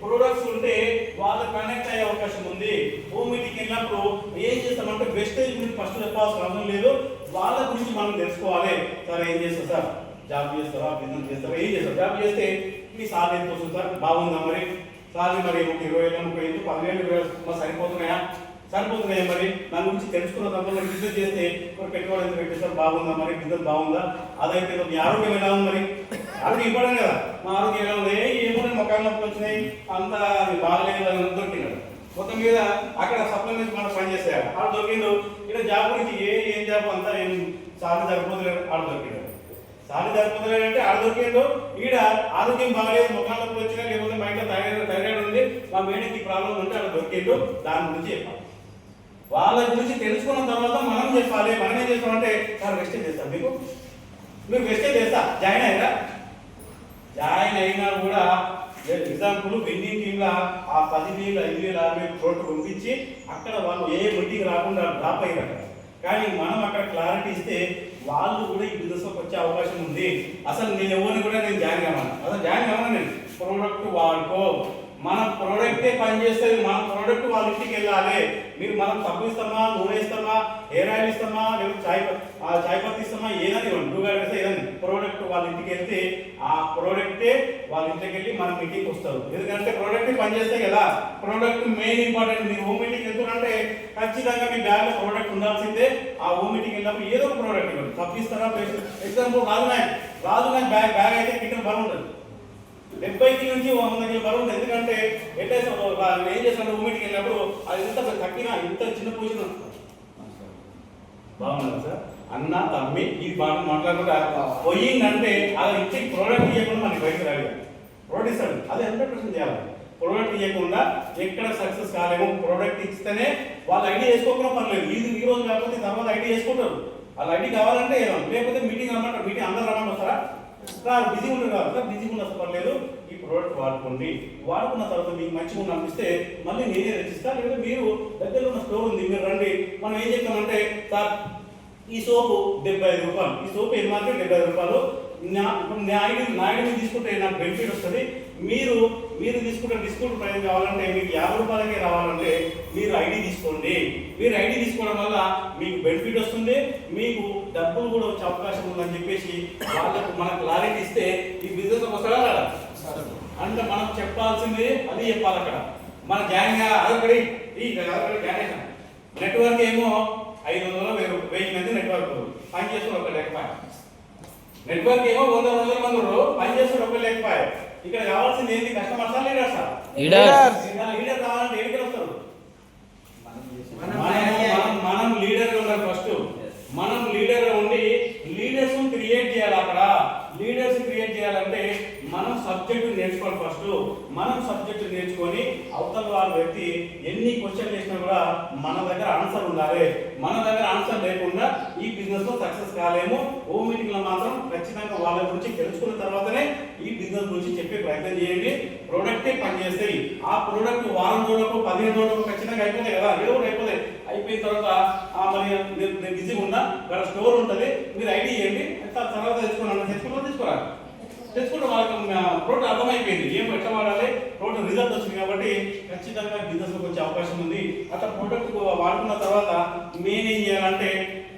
ప్రొడక్ట్స్ ఉంటే వాళ్ళకి కనెక్ట్ అయ్యే అవకాశం ఉంది. హోమ్ మీటింగ్కి వెళ్ళినప్పుడు ఏం చేస్తామంటే వెస్టేజ్ గురించి ఫస్ట్ చెప్పాల్సిన అవసరం లేదు, వాళ్ళ గురించి మనం తెలుసుకోవాలి. సార్ ఏం చేస్తారు, సార్ జాబ్ చేస్తారా, బిజినెస్ చేస్తారా, ఏం చేస్తారు, జాబ్ చేస్తే మీ సార్ ఎంత వస్తుంది సార్, బాగుందా మరి సార్, మరి 20,000 30,000 10,000 సరిపోతున్నాయా మరి దాని గురించి తెలుసుకున్న తర్వాత మరి బిజినెస్ చేస్తే మరి పెట్టుబడి ఎంత పెట్టేస్తారు, బాగుందా మరి బిజినెస్ బాగుందా, అదైతే మీ ఆరోగ్యం ఎలా ఉంది, మరి ఆరోగ్యం ఇంపార్టెంట్ కదా, మా ఆరోగ్యం ఎలా ఉంది, ఏమో మొక్కలు నొప్పులు వచ్చినాయి అంతా అది బాగలేదు అని దొరికినాడు. మొత్తం మీద అక్కడ సప్లిమెంట్స్ మనం పని చేసేయాలి. ఆడ దొరికిండు. ఇక్కడ జాబ్ గురించి ఏం జాబ్ అంతా ఏం సార్లు సరిపోతలేదు, ఆడ దొరికినాడు. సార్లు సరిపోతలేదంటే ఆడ దొరికిండు. ఈడ ఆరోగ్యం బాగలేదు, మొక్కలు నొప్పులు వచ్చినాయి, లేకపోతే బయట థైరాయిడ్ ఉంది, మా మేడకి ప్రాబ్లం ఉంటే ఆడ దొరికిండు. దాని గురించి చెప్పాలి. వాళ్ళ గురించి తెలుసుకున్న తర్వాత మనం చెప్పాలి. మనం ఏం చేస్తామంటే సార్ వెస్టేజ్ చేస్తాం, మీరు వెస్టేజ్ చేస్తా జాయిన్ అయినా కూడా ఎగ్జాంపుల్ విన్నింగ్ టీమ్లో ఆ 10,000 5,000 6,000 కోట్లు పంపించి అక్కడ వాళ్ళు ఏ మీటింగ్ రాకుండా డ్రాప్ అయ్యారు. కానీ మనం అక్కడ క్లారిటీ ఇస్తే వాళ్ళు కూడా ఈ బిజినెస్లోకి వచ్చే అవకాశం ఉంది. అసలు నేను ఎవరిని కూడా నేను జాయిన్ కావాలి, అసలు జాయిన్ కావాలి. నేను ప్రోడక్ట్ వాడుకో, మన ప్రోడక్టే పనిచేస్తుంది, మన ప్రోడక్ట్ వాళ్ళ ఇంటికి వెళ్ళాలి. మీరు మనం సబ్బు ఇస్తామా, నూనె ఇస్తామా, హెయిర్ ఆయిల్ ఇస్తామా, లేకపోతే చాయ్ పత్తి ఇస్తామా, ఏదని డూగాడ్ వేస్తే ఏదని ప్రోడక్ట్ వాళ్ళ ఇంటికి వెళ్తే ఆ ప్రోడక్టే వాళ్ళ ఇంటికి వెళ్ళి మన మీటింగ్కి వస్తారు. ఎందుకంటే ప్రోడక్ట్ పనిచేస్తాయి కదా, ప్రోడక్ట్ మెయిన్ ఇంపార్టెంట్. మీరు హోమ్ మీటింగ్ వెళ్తున్నారంటే ఖచ్చితంగా మీ బ్యాగ్లో ప్రోడక్ట్ ఉండాల్సిందే. ఆ హోమ్ మీటింగ్ వెళ్ళినప్పుడు ఏదో ఒక ప్రోడక్ట్ ఇవ్వండి, సబ్బు ఇస్తారా, ఎగ్జాంపుల్ రాజునాయక్ బ్యాగ్ అయితే కింద బరువు ఉంటుంది, 70 కిలో నుంచి 100 కిలో బరువు ఉంటుంది. ఎందుకంటే ఎట్లా ఏం చేస్తాను హోమ్ మీటింగ్ వెళ్ళినప్పుడు అది ఇంత తగ్గినా ఇంత చిన్న పొజిషన్ బాగుందా సార్, అన్న తమ్మి ఈ బాగా మాట్లాడకుండా పోయిందంటే అలా ఇచ్చే ప్రోడక్ట్ ఇవ్వకుండా మనకి బయటకు రాలి, ప్రోడక్ట్ ఇస్తాడు, అది 100% చేయాలి. ప్రోడక్ట్ ఇవ్వకుండా ఎక్కడ సక్సెస్ కాలేమో. ప్రోడక్ట్ ఇస్తేనే వాళ్ళు ఐడి చేసుకోకుండా పర్లేదు, ఈ రోజు కాకపోతే తర్వాత ఐడి చేసుకుంటారు. వాళ్ళు ఐడి కావాలంటే లేకపోతే మీటింగ్ రమ్మంటారు, మీటింగ్ అందరూ రమ్మంటారు వస్తారా, బిజీ ఉంటారు కదా, బిజీ ఉండదు పర్లేదు. ఈ ప్రోడక్ట్ వాడుకోండి, వాడుకున్న తర్వాత మీకు మంచిగా ఉంది అనిపిస్తే మళ్ళీ నేనే రచిస్తా, లేదా మీరు దగ్గరలో ఉన్న స్టోర్ ఉంది మీరు రండి. మనం ఏం చెప్తామంటే సార్ ఈ సోపు 75 రూపాయలు, ఈ సోపు ఎంఆర్పీ 75 రూపాయలు, నా ఐడి తీసుకుంటే నాకు బెనిఫిట్ వస్తుంది, మీరు తీసుకుంటే డిస్కౌంట్ ప్రైస్ కావాలంటే మీకు 50 రూపాయలకే రావాలంటే మీరు ఐడి తీసుకోండి. మీరు ఐడి తీసుకోవడం వల్ల మీకు బెనిఫిట్ వస్తుంది, మీకు డబ్బులు కూడా వచ్చే అవకాశం ఉందని చెప్పేసి వాళ్ళకు మన క్లారిటీ ఇస్తే ఈ బిజినెస్ వస్తాడా కదా. అంటే మనం చెప్పాల్సింది అది చెప్పాలి. అక్కడ మన గ్యాంగ్ అదొకటి గ్యాంగ్ నెట్వర్క్ ఏమో 500-1000 మంది నెట్వర్క్ పని చేస్తున్నారు, ఒక లేకపోయా. నెట్వర్క్ ఏమో 100 మంది పని చేస్తున్నారు, ఒక లేకపోయా. ఇక్కడ కావాల్సింది ఏంటి? కస్టమర్సా లీడర్సా? లీడర్ కావాలంటే ఎక్కడ వస్తారు? మనం లీడర్ ఉండాలి. ఫస్ట్ మనం లీడర్ ఉండి లీడర్స్ క్రియేట్ చేయాలి. అక్కడ లీడర్స్ క్రియేట్ చేయాలంటే మనం సబ్జెక్టు నేర్చుకోవాలి. ఫస్ట్ మనం సబ్జెక్టు నేర్చుకొని అవతల వాళ్ళ వ్యక్తి ఎన్ని క్వశ్చన్ చేసినా కూడా మన దగ్గర ఆన్సర్ ఉండాలి. మన దగ్గర ఆన్సర్ లేకుండా ఈ బిజినెస్ లో సక్సెస్ కాలేము. హోమ్ మీటింగ్ లో మాత్రం ఖచ్చితంగా వాళ్ళ గురించి తెలుసుకున్న తర్వాతనే ఈ బిజినెస్ గురించి చెప్పే ప్రయత్నం చేయండి. ప్రోడక్టే పనిచేస్తాయి. ఆ ప్రోడక్ట్ వారం రోజులకు 15 రోజులకు ఖచ్చితంగా అయిపోతాయి కదా, ఏదో ఒకటి అయిపోతాయి. అయిపోయిన తర్వాత మరి నేను బిజీగా ఉన్నా, ఇక్కడ స్టోర్ ఉంటుంది, మీరు ఐడి ఇవ్వండి, తర్వాత తెచ్చుకుంటే వాళ్ళకి ప్రోడక్ట్ అర్థమైపోయింది, ఏం ఎట్లా వాడాలి, ప్రోడక్ట్ రిజల్ట్ వచ్చింది. కాబట్టి ఖచ్చితంగా బిజినెస్లోకి వచ్చే అవకాశం ఉంది. అట్లా ప్రోడక్ట్ వాడుకున్న తర్వాత మెయిన్ ఏం చేయాలంటే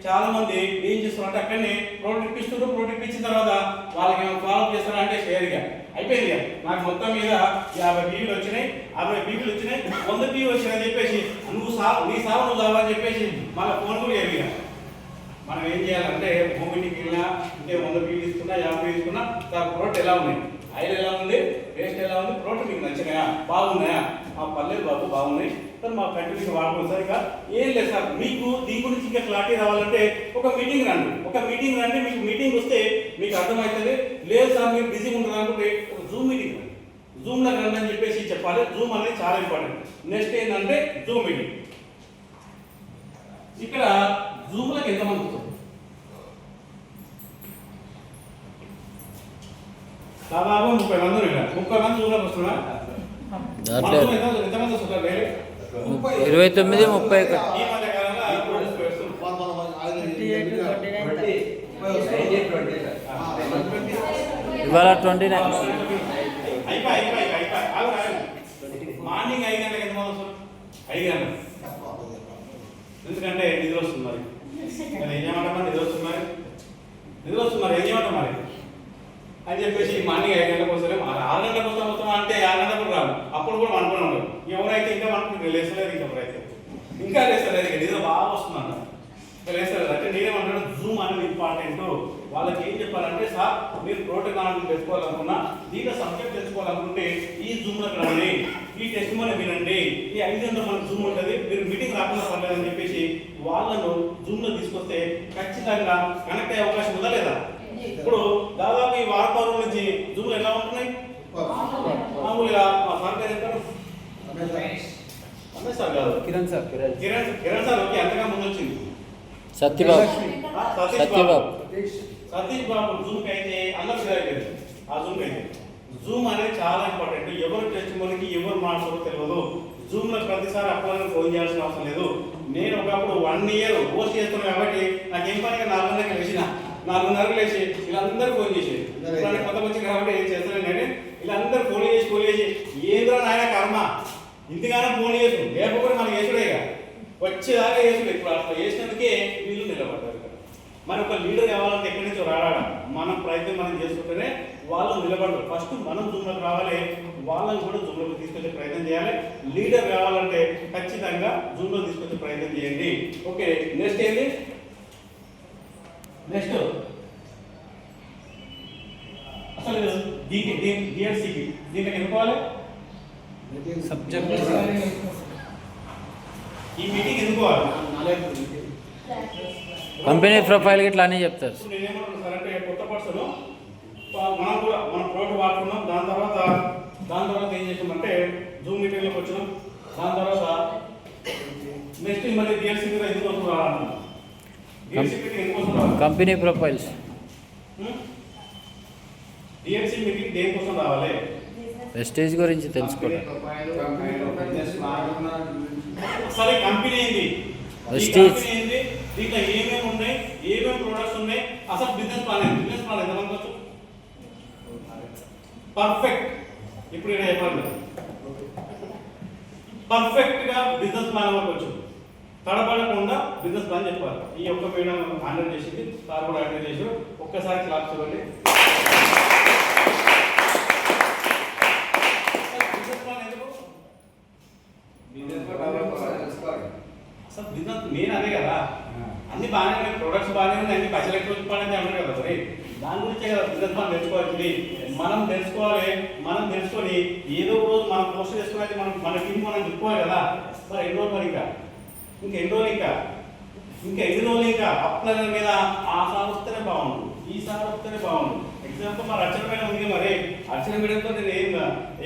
చాలా మంది ఏం చేస్తారంటే అక్కడనే ప్రోడక్ట్ ఇప్పిస్తున్నారు. ప్రోడక్ట్ ఇచ్చిన తర్వాత వాళ్ళకి ఏమైనా ఫాలో చేస్తారా అంటే షేర్గా అయిపోయింది. నాకు మొత్తం మీద 50 పీవీలు వచ్చినాయి, 60 పీవీలు వచ్చినాయి, 100 పీవీ వచ్చినాయని చెప్పేసి నీ సాగు నువ్వు సావని చెప్పేసి మళ్ళీ ఫోన్ కూడా ఏమి. మనం ఏం చేయాలంటే భూమికి వెళ్ళినా అంటే 100 పీవీలు తీసుకున్నా, 50 తీసుకున్నా, ప్రోడక్ట్ ఎలా ఉన్నాయి, ఆయిల్ ఎలా ఉంది, టేస్ట్ ఎలా ఉంది, ప్రోడక్ట్ మీకు నచ్చినాయా, బాగున్నాయా, మా పర్లేదు బాబు బాగున్నాయి సార్, మా కంటిన్యూగా వాడుకోండి సార్. ఇక ఏం లేదు సార్, మీకు దీని గురించి ఇంకా క్లారిటీ రావాలంటే ఒక మీటింగ్ రండి. మీకు మీటింగ్ వస్తే మీకు అర్థమవుతుంది. లేదు సార్ మీరు బిజీగా ఉంటుంది అనుకుంటే ఒక జూమ్ మీటింగ్ రండి, జూమ్లో రండి అని చెప్పేసి చెప్పాలి. జూమ్ అనేది చాలా ఇంపార్టెంట్. నెక్స్ట్ ఏంటంటే జూమ్ మీటింగ్. ఇక్కడ జూమ్లోకి ఎంతమంది వస్తారు? దాదాపు 30 మంది ఉన్నారు. 30 మంది జూమ్లోకి వస్తున్నా. ఎంతమంది వస్తున్నారు? 29, 31. ఈ మధ్య కాలంలో ఇవాళ 29. మార్నింగ్ 5 గంటలకు ఎంతమంది వస్తారు? 5 గంటలకు. ఎందుకంటే నిద్ర వస్తుంది. మరి ఏం చేయమంటామా? నిద్ర వస్తున్నారు ఏం చేయమంటాం మరి అని చెప్పేసి మార్నింగ్ 5 గంటలకు వస్తారు. 6 గంటలకు వస్తాం అంటే 6 గంటలకు రాదు. అప్పుడు కూడా అనుకుని ఉండదు. ఎవరైతే ఇంకా మనకు లేస్తలేదు, ఇంకా లేస్తలేదు, ఇక నిద్ర బాగా వస్తుందన్న లేస్తలేదు అంటే నేనేమంటాను, జూమ్ అనేది ఇంపార్టెంట్. వాళ్ళకి ఏం చెప్పాలంటే సార్ మీరు ప్రోటోకాల్ తెచ్చుకోవాలనుకున్నా, దీంట్లో సబ్జెక్ట్ తెచ్చుకోవాలనుకుంటే ఈ జూమ్లోకి రండి, ఈ టెస్ట్ మనీ వినండి, ఈ 5 గంటలు మనకు జూమ్ ఉంటుంది, మీరు మీటింగ్ రాకుండా పర్లేదని చెప్పేసి వాళ్ళను జూమ్లో తీసుకొస్తే ఖచ్చితంగా కనెక్ట్ అయ్యే అవకాశం ఉందా లేదా? ఇప్పుడు దాదాపు ఈ వారం నుంచి జూమ్లు ఎలా ఉంటున్నాయి? మామూలుగా మా సార్ గారు ఎంత సార్ కాదు, కిరణ్ సార్ ఓకే, అంతగా ముందు వచ్చింది సత్యబాబు. సతీష్ బాబు జూమ్కి అయితే అందరూ తెలియదు. ఆ జూమ్ అయితే జూమ్ అనేది చాలా ఇంపార్టెంట్. ఎవరు టెస్ట్ మనకి ఎవరు మాట్లాడో తెలియదు. జూమ్లో ప్రతిసారి అప్లైన్ ఫోన్ చేయాల్సిన అవసరం లేదు. నేను ఒకప్పుడు 1 year పోస్ట్ చేస్తున్నాను కాబట్టి నాకేం పనిగా 4 గంటలకు లేచిన 4:30కు లేచి వీళ్ళందరూ ఫోన్ చేసేది. కొత్త వచ్చి కాబట్టి ఏం చేస్తాను నేను, వీళ్ళందరూ ఫోన్ చేసి ఏంద్రా నాయన కర్మ, ఇంతగానో ఫోన్ చేసు లేకపోతే మనకి వేసుడే వచ్చేదాకా వేసుడు. ఇప్పుడు అట్లా వేసినందుకే వీళ్ళు నిలబడ్డారు. మరి ఒక లీడర్ కావాలంటే ఎక్కడి నుంచో రాడా, మనం ప్రయత్నం మనం చేసుకుంటేనే వాళ్ళు నిలబడరు. ఫస్ట్ మనం జూమ్లోకి రావాలి, వాళ్ళని కూడా జూమ్లోకి తీసుకొచ్చే ప్రయత్నం చేయాలి. లీడర్ కావాలంటే ఖచ్చితంగా జూమ్లో తీసుకొచ్చే ప్రయత్నం చేయండి. ఓకే, నెక్స్ట్ ఏంటి? నెక్స్ట్ అసలు డిఎస్సికి దీనికి ఎన్నుకోవాలి సబ్జెక్ట్. ఈ మీటింగ్ ఎన్నుకోవాలి. కంపెనీ ప్రొఫైల్ ఇట్లా అని చెప్తారు. నేనేమంటున్నాను సార్ అంటే కొత్త పర్సన్ మనం కూడా మనం ప్రోడక్ట్ వాడుకున్నాం, దాని తర్వాత ఏం చేసామంటే జూమ్ మీటింగ్లోకి వచ్చినాం. దాని తర్వాత నెక్స్ట్ మళ్ళీ డిఎస్సి మీద ఎందుకోసం రావాలన్నాం. డిఎస్సి మీటింగ్ ఎందుకోసం రావాలి? Company profiles. డిఎస్సి మీటింగ్ దేనికోసం రావాలి? వెస్టేజ్ గురించి తెలుసుకోవడం. సరే కంపెనీ ఏంది, ఈ వెస్టేజ్. కంపెనీ ఏంది, దీంట్లో ఏమేమి ఉన్నాయి, ఏమేమి ప్రొడక్ట్స్ ఉన్నాయి, అసలు బిజినెస్ ప్లాన్ ఏంది, బిజినెస్ ప్లాన్ ఎంత అనుకోవచ్చు పర్ఫెక్ట్. ఇప్పుడు ఇక్కడ చెప్పండి, పర్ఫెక్ట్ గా బిజినెస్ ప్లాన్ అనుకోవచ్చు, తడబడకుండా బిజినెస్ ప్లాన్ చెప్పాలి. ఈ ఒక్క మేడం హ్యాండిల్ చేసింది, సార్ కూడా హ్యాండిల్ చేసారు. ఒక్కసారి క్లాస్ చూడండి. బిజినెస్ ప్లాన్ ఎందుకు, అసలు బిజినెస్ మెయిన్ అదే కదా. అన్ని బాగానే ఉన్నాయి, ప్రొడక్ట్స్ బాగానే ఉన్నాయి, అన్ని పైసలు ఎక్కువ చూపాలని అన్నారు కదా. మరి దాని గురించే కదా బిజినెస్ ప్లాన్ తెలుసుకోవాల్సింది. మనం తెలుసుకోవాలి, మనం తెలుసుకొని ఏదో రోజు మనం పోస్ట్ చేసుకోవాలి, మన టీం మనం చెప్పుకోవాలి కదా. మరి ఎన్ని రోజులు, మరి ఇంకా ఎన్ని రోజులు, ఇంకా ఎన్ని రోజులు, ఇంకా అప్లై మీద ఆ సార్ వస్తేనే బాగుండు, ఈ సార్ వస్తేనే బాగుండు. ఎగ్జాంపుల్ మరి అర్చన మేడం ఉంది, మరి అర్చన మేడంతో నేను ఏం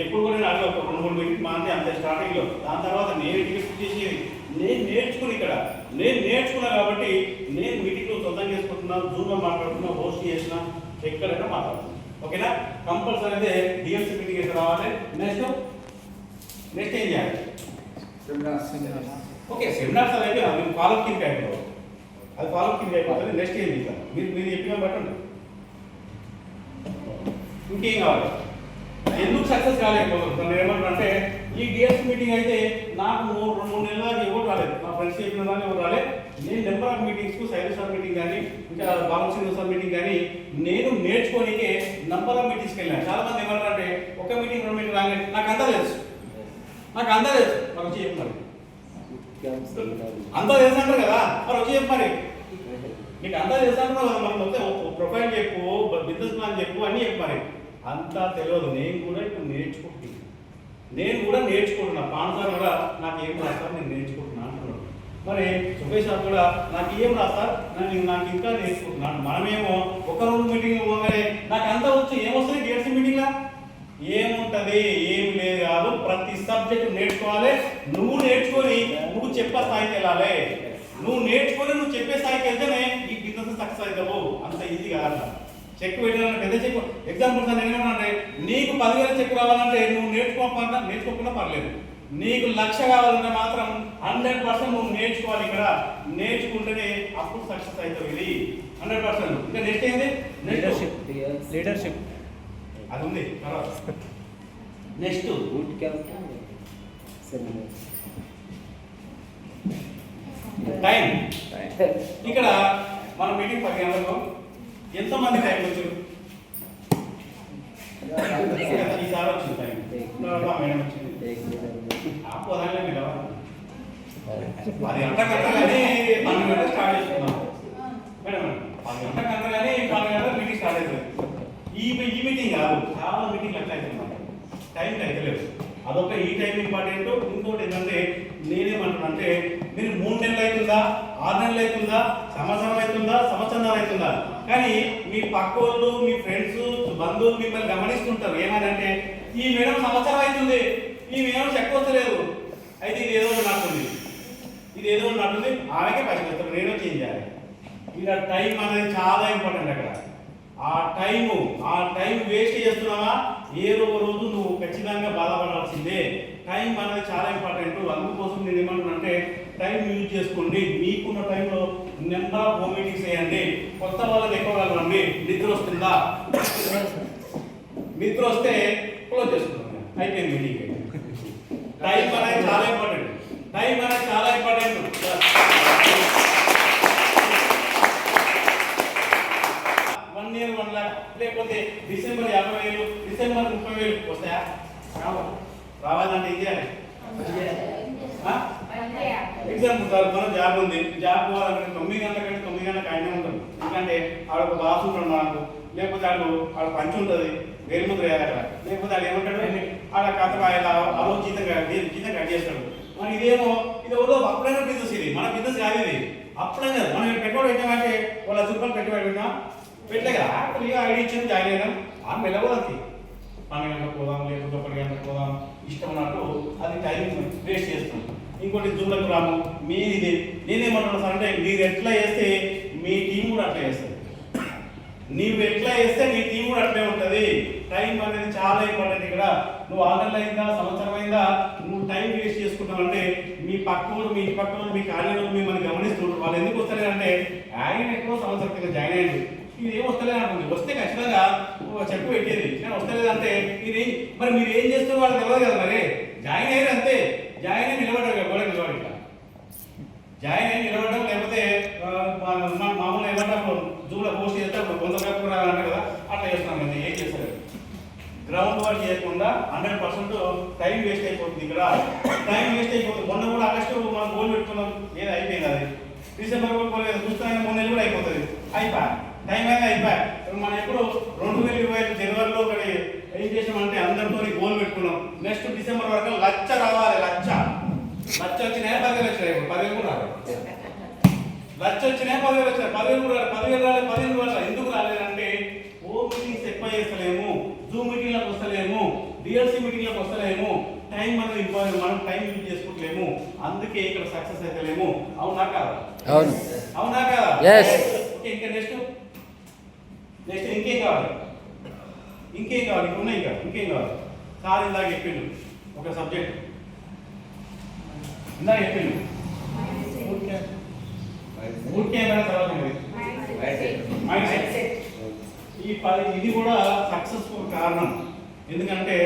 ఎప్పుడు కూడా నేను అట్లా ఒక 2-3 మీటింగ్ మాంది అంతే స్టార్టింగ్లో. దాని తర్వాత నేను టికెట్ చేసేది, నేను నేర్చుకుని ఇక్కడ నేను నేర్చుకున్నా కాబట్టి నేను మీటింగ్లో సొంతం చేసుకుంటున్నా, జూమ్లో మాట్లాడుతున్నా, హోస్ట్ చేసిన, ఎక్కడైనా మాట్లాడుతున్నా. ఓకేనా, కంపల్సరీ అయితే డిఎంసీ మీటింగ్ అయితే రావాలి. నెక్స్ట్ ఏం చేయాలి, ఓకే సెమినార్స్ అది అయితే మేము ఫాలో కింగ్ అయిపోతుంది, అది ఫాలో కింగ్ అయిపోతుంది. నెక్స్ట్ ఏం చేయాలి, మీరు చెప్పిన బట్టి ఇంకేం కావాలి, ఎందుకు సక్సెస్ కాలేకపోతుంది. నేను ఏమంటానంటే ఈ డిఎస్ మీటింగ్ అయితే నాకు 2-3 నెలల దాకా ఎవరు రాలేదు, నా ఫ్రెండ్స్ చెప్పిన దాకా ఎవరు రాలేదు. నేను నెంబర్ ఆఫ్ మీటింగ్స్కు సైన్స్ సార్ మీటింగ్ కానీ ఇంకా బాలసింగ్ సార్ మీటింగ్ కానీ నేను నేర్చుకోనికే నెంబర్ ఆఫ్ మీటింగ్స్కి వెళ్ళాను. చాలా మంది ఏమంటారంటే ఒక మీటింగ్ 2 మీటింగ్ రాలేదు, నాకు అంతా తెలుసు, మరి వచ్చి చెప్పారు, అంతా తెలుసు అంటారు కదా, మరి వచ్చి చెప్పారు. నీకు అంతా తెలుసు అంటున్నావు కదా, మనం మొత్తం ప్రొఫైల్ చెప్పు, బిజినెస్ ప్లాన్ చెప్పు, అన్నీ చెప్పారు. అంతా తెలియదు, నేను కూడా ఇప్పుడు నేర్చుకుంటున్నా. పాన్ సార్ కూడా నాకు ఏం రాస్తారు, నేను నేర్చుకుంటున్నా అంటున్నాడు. మరి సుభేష్ సార్ కూడా నాకు ఏం రాస్తారు, నాకు ఇంకా నేర్చుకుంటున్నాను. మనమేమో ఒక రోజు మీటింగ్ పోగానే నాకు అంతా వచ్చి ఏమొస్తుంది, గేట్స్ మీటింగ్లా ఏముంటది, ఏమి లేదు కాదు. ప్రతి సబ్జెక్ట్ నేర్చుకోవాలి. నువ్వు నేర్చుకొని నువ్వు చెప్పే స్థాయికి వెళ్ళాలి. నువ్వు నేర్చుకొని నువ్వు చెప్పే స్థాయికి వెళ్తేనే ఈ బిజినెస్ సక్సెస్ అవుతావు. అంత ఈజీ కాదు. చెక్ పెట్టాలంటే పెద్ద చెక్ ఎగ్జాంపుల్స్ అని ఏమంటే నీకు 10,000 చెక్ రావాలంటే నువ్వు నేర్చుకోకుండా పర్లేదు. నీకు 1,00,000 కావాలంటే మాత్రం 100% నువ్వు నేర్చుకోవాలి. ఇక్కడ నేర్చుకుంటేనే అప్పుడు సక్సెస్ అవుతావు. ఇది 100%. ఇంకా నెక్స్ట్ ఏంది, లీడర్షిప్ అది ఉంది. Next time. ఇక్కడ మన మీటింగ్ 10 గంటలకు ఎంతమంది టైం వచ్చారు, ఈసారి వచ్చింది టైం, మేడం వచ్చింది. పోదాలే మీరు 10 గంటలకు కానీ 12 గంటలకు స్టార్ట్ చేసుకున్నాం మేడం. 10 గంటలకు కానీ 12 గంటలకు మీటింగ్ స్టార్ట్ అవుతుంది. ఈ మీటింగ్ కాదు, చాలా మీటింగ్లు అట్లా అవుతున్నాయి, టైంకి అయితే లేదు. అదొక ఈ టైం ఇంపార్టెంట్. ఇంకోటి ఏంటంటే నేనేమంటున్నానంటే మీరు 3 నెలలు అవుతుందా, 6 నెలలు అవుతుందా, సంవత్సరం అవుతుందా, సంవత్సరం అవుతుందా, కానీ మీ పక్క వాళ్ళు, మీ ఫ్రెండ్స్, బంధువులు మిమ్మల్ని గమనిస్తుంటారు. ఏమనంటే ఈ మేడం సంవత్సరం అవుతుంది, ఈ మేడం చెక్ వస్తలేదు, అయితే ఇది ఏదో నడుతుంది, ఆమెకే పైసలు వస్తారు, నేనో చేంజ్ చేయాలి. ఇలా టైం అనేది చాలా ఇంపార్టెంట్. అక్కడ ఆ టైం వేస్ట్ చేస్తున్నావా, ఏదో రోజు నువ్వు ఖచ్చితంగా బాధపడాల్సిందే. టైం అనేది చాలా ఇంపార్టెంట్. అందుకోసం నేను ఏమంటున్నానంటే టైం యూజ్ చేసుకోండి. మీకున్న టైంలో నెంబర్ ఆఫ్ హోమ్ మీటింగ్స్ వేయండి. కొత్త వాళ్ళని ఎక్కువ కలవండి. నిద్ర వస్తుందా, నిద్ర వస్తే క్లోజ్ చేసుకుంటాం, అయిపోయింది మీటింగ్. టైం అనేది చాలా ఇంపార్టెంట్. 1 year 1 lakh, లేకపోతే డిసెంబర్ 50,000, డిసెంబర్ 30,000 వస్తాయా? రావాలంటే ఇది ఎగ్జాంపుల్ సార్, మనం జాబ్ ఉంది, జాబ్ పోవాలంటే 9 గంటల కంటే 9 గంటలకు ఆయనే ఉంటాం. ఎందుకంటే ఆడ ఒక బాస్ ఉంటాడు మనకు, లేకపోతే ఆడ పంచి ఉంటుంది, వేరు ముద్ర వేయాలి, లేకపోతే ఆడు ఏమంటాడు, ఆడ కథ అలో జీతం కట్ చేస్తాడు. మరి ఇది ఎవరో అప్పుడైనా బిజినెస్, ఇది మన బిజినెస్ కాదు. ఇది అప్పుడైనా కాదు. మనం పెట్టుబడి పెట్టామంటే వాళ్ళ రూపాయలు పెట్టుబడి పెట్టలేదా, ఐడి ఇచ్చిన జాయిన్ అయినాం, ఆ మెల్లవదంతి 12 గంటలకు పోదాం, లేకపోతే 1 గంటలకు పోదాం, ఇష్టం ఉన్నట్టు అది టైం వేస్ట్ చేస్తాం. ఇంకోటి జూమ్లకు రాము. నేనేమంటున్నాను సార్ అంటే మీరు ఎట్లా చేస్తే మీ టీం కూడా అట్లా చేస్తారు. నీవు ఎట్లా వేస్తే నీ టీం కూడా అట్లే ఉంటుంది. టైం అనేది చాలా ఇంపార్టెంట్. ఇక్కడ నువ్వు 6 నెలలు అయిందా, సంవత్సరం అయిందా, నువ్వు టైం వేస్ట్ చేసుకుంటావు అంటే మీ పక్కన మీ ఇంటి పక్కన మీ కాలేజీలో మిమ్మల్ని గమనిస్తుంటారు. వాళ్ళు ఎందుకు వస్తలేదంటే ఆయన ఎక్కువ సంవత్సరం కింద జాయిన్ అయ్యింది, ఇది ఏం వస్తలేదు అంటుంది. వస్తే ఖచ్చితంగా చెప్పు పెట్టేది, కానీ వస్తలేదంటే ఇది మరి మీరు ఏం చేస్తున్నారు వాళ్ళు తెలియదు కదా. మరి జాయిన్ అయ్యారు అంతే, జాయిన్ అయ్యి నిలబడ్డారు కూడా నిలబడి ఇట్లా జాయిన్ అయ్యి నిలబడడం, లేకపోతే మామూలుగా ఏమంటారు జూమ్లో పోస్ట్ చేస్తే అప్పుడు కొంత పేపర్ రావాలంటే కదా, అట్లా చేస్తున్నాం కదా. ఏం చేస్తారు, గ్రౌండ్ వర్క్ చేయకుండా 100% టైం వేస్ట్ అయిపోతుంది. ఇక్కడ టైం వేస్ట్ అయిపోతుంది. మొన్న కూడా ఆగస్టు మనం గోల్ పెట్టుకున్నాం, ఏదో అయిపోయింది. అది డిసెంబర్ కూడా పోలేదు, చూస్తానే 3 నెలలు కూడా అయిపోతుంది. అయిపోయా టైం అయితే అయిపోయా. మనం ఎప్పుడు 2025 జనవరిలో ఒకటి ఏం చేసామంటే అందరితో గోల్ పెట్టుకున్నాం. నెక్స్ట్ డిసెంబర్ వరకు 1,00,000 రావాలి. 1,00,000 వచ్చినాయి, 10,000 వచ్చాయి. 10,000 కూడా రాలేదు. 1,00,000 వచ్చినాయి, 10,000 వచ్చాయి. 10,000 కూడా 10,000 రాలేదు. 15 రాలేదు. ఎందుకు రాలేదంటే ఓ మీటింగ్స్ ఎక్కువ చేస్తలేము, జూమ్ మీటింగ్లకు వస్తలేము, డిఎల్సీ మీటింగ్లకు వస్తలేము, టైం అనేది ఇంపార్టెంట్, మనం టైం యూజ్ చేసుకోవట్లేము, అందుకే ఇక్కడ సక్సెస్ అయితలేము. అవునా కాదా? అవును. అవునా కాదా? ఓకే, ఇంకా నెక్స్ట్ ఇంకేం కావాలి? ఇంకేం కావాలి? ఉన్నాయి ఇంకా ఇంకేం కావాలి? సార్ ఇందాక చెప్పిండు ఒక సబ్జెక్ట్, ఇందాక చెప్పిండు బూట్ క్యాంప్ అయిన తర్వాత మైండ్ సెట్. ఇది కూడా సక్సెస్ఫుల్ కారణం. ఎందుకంటే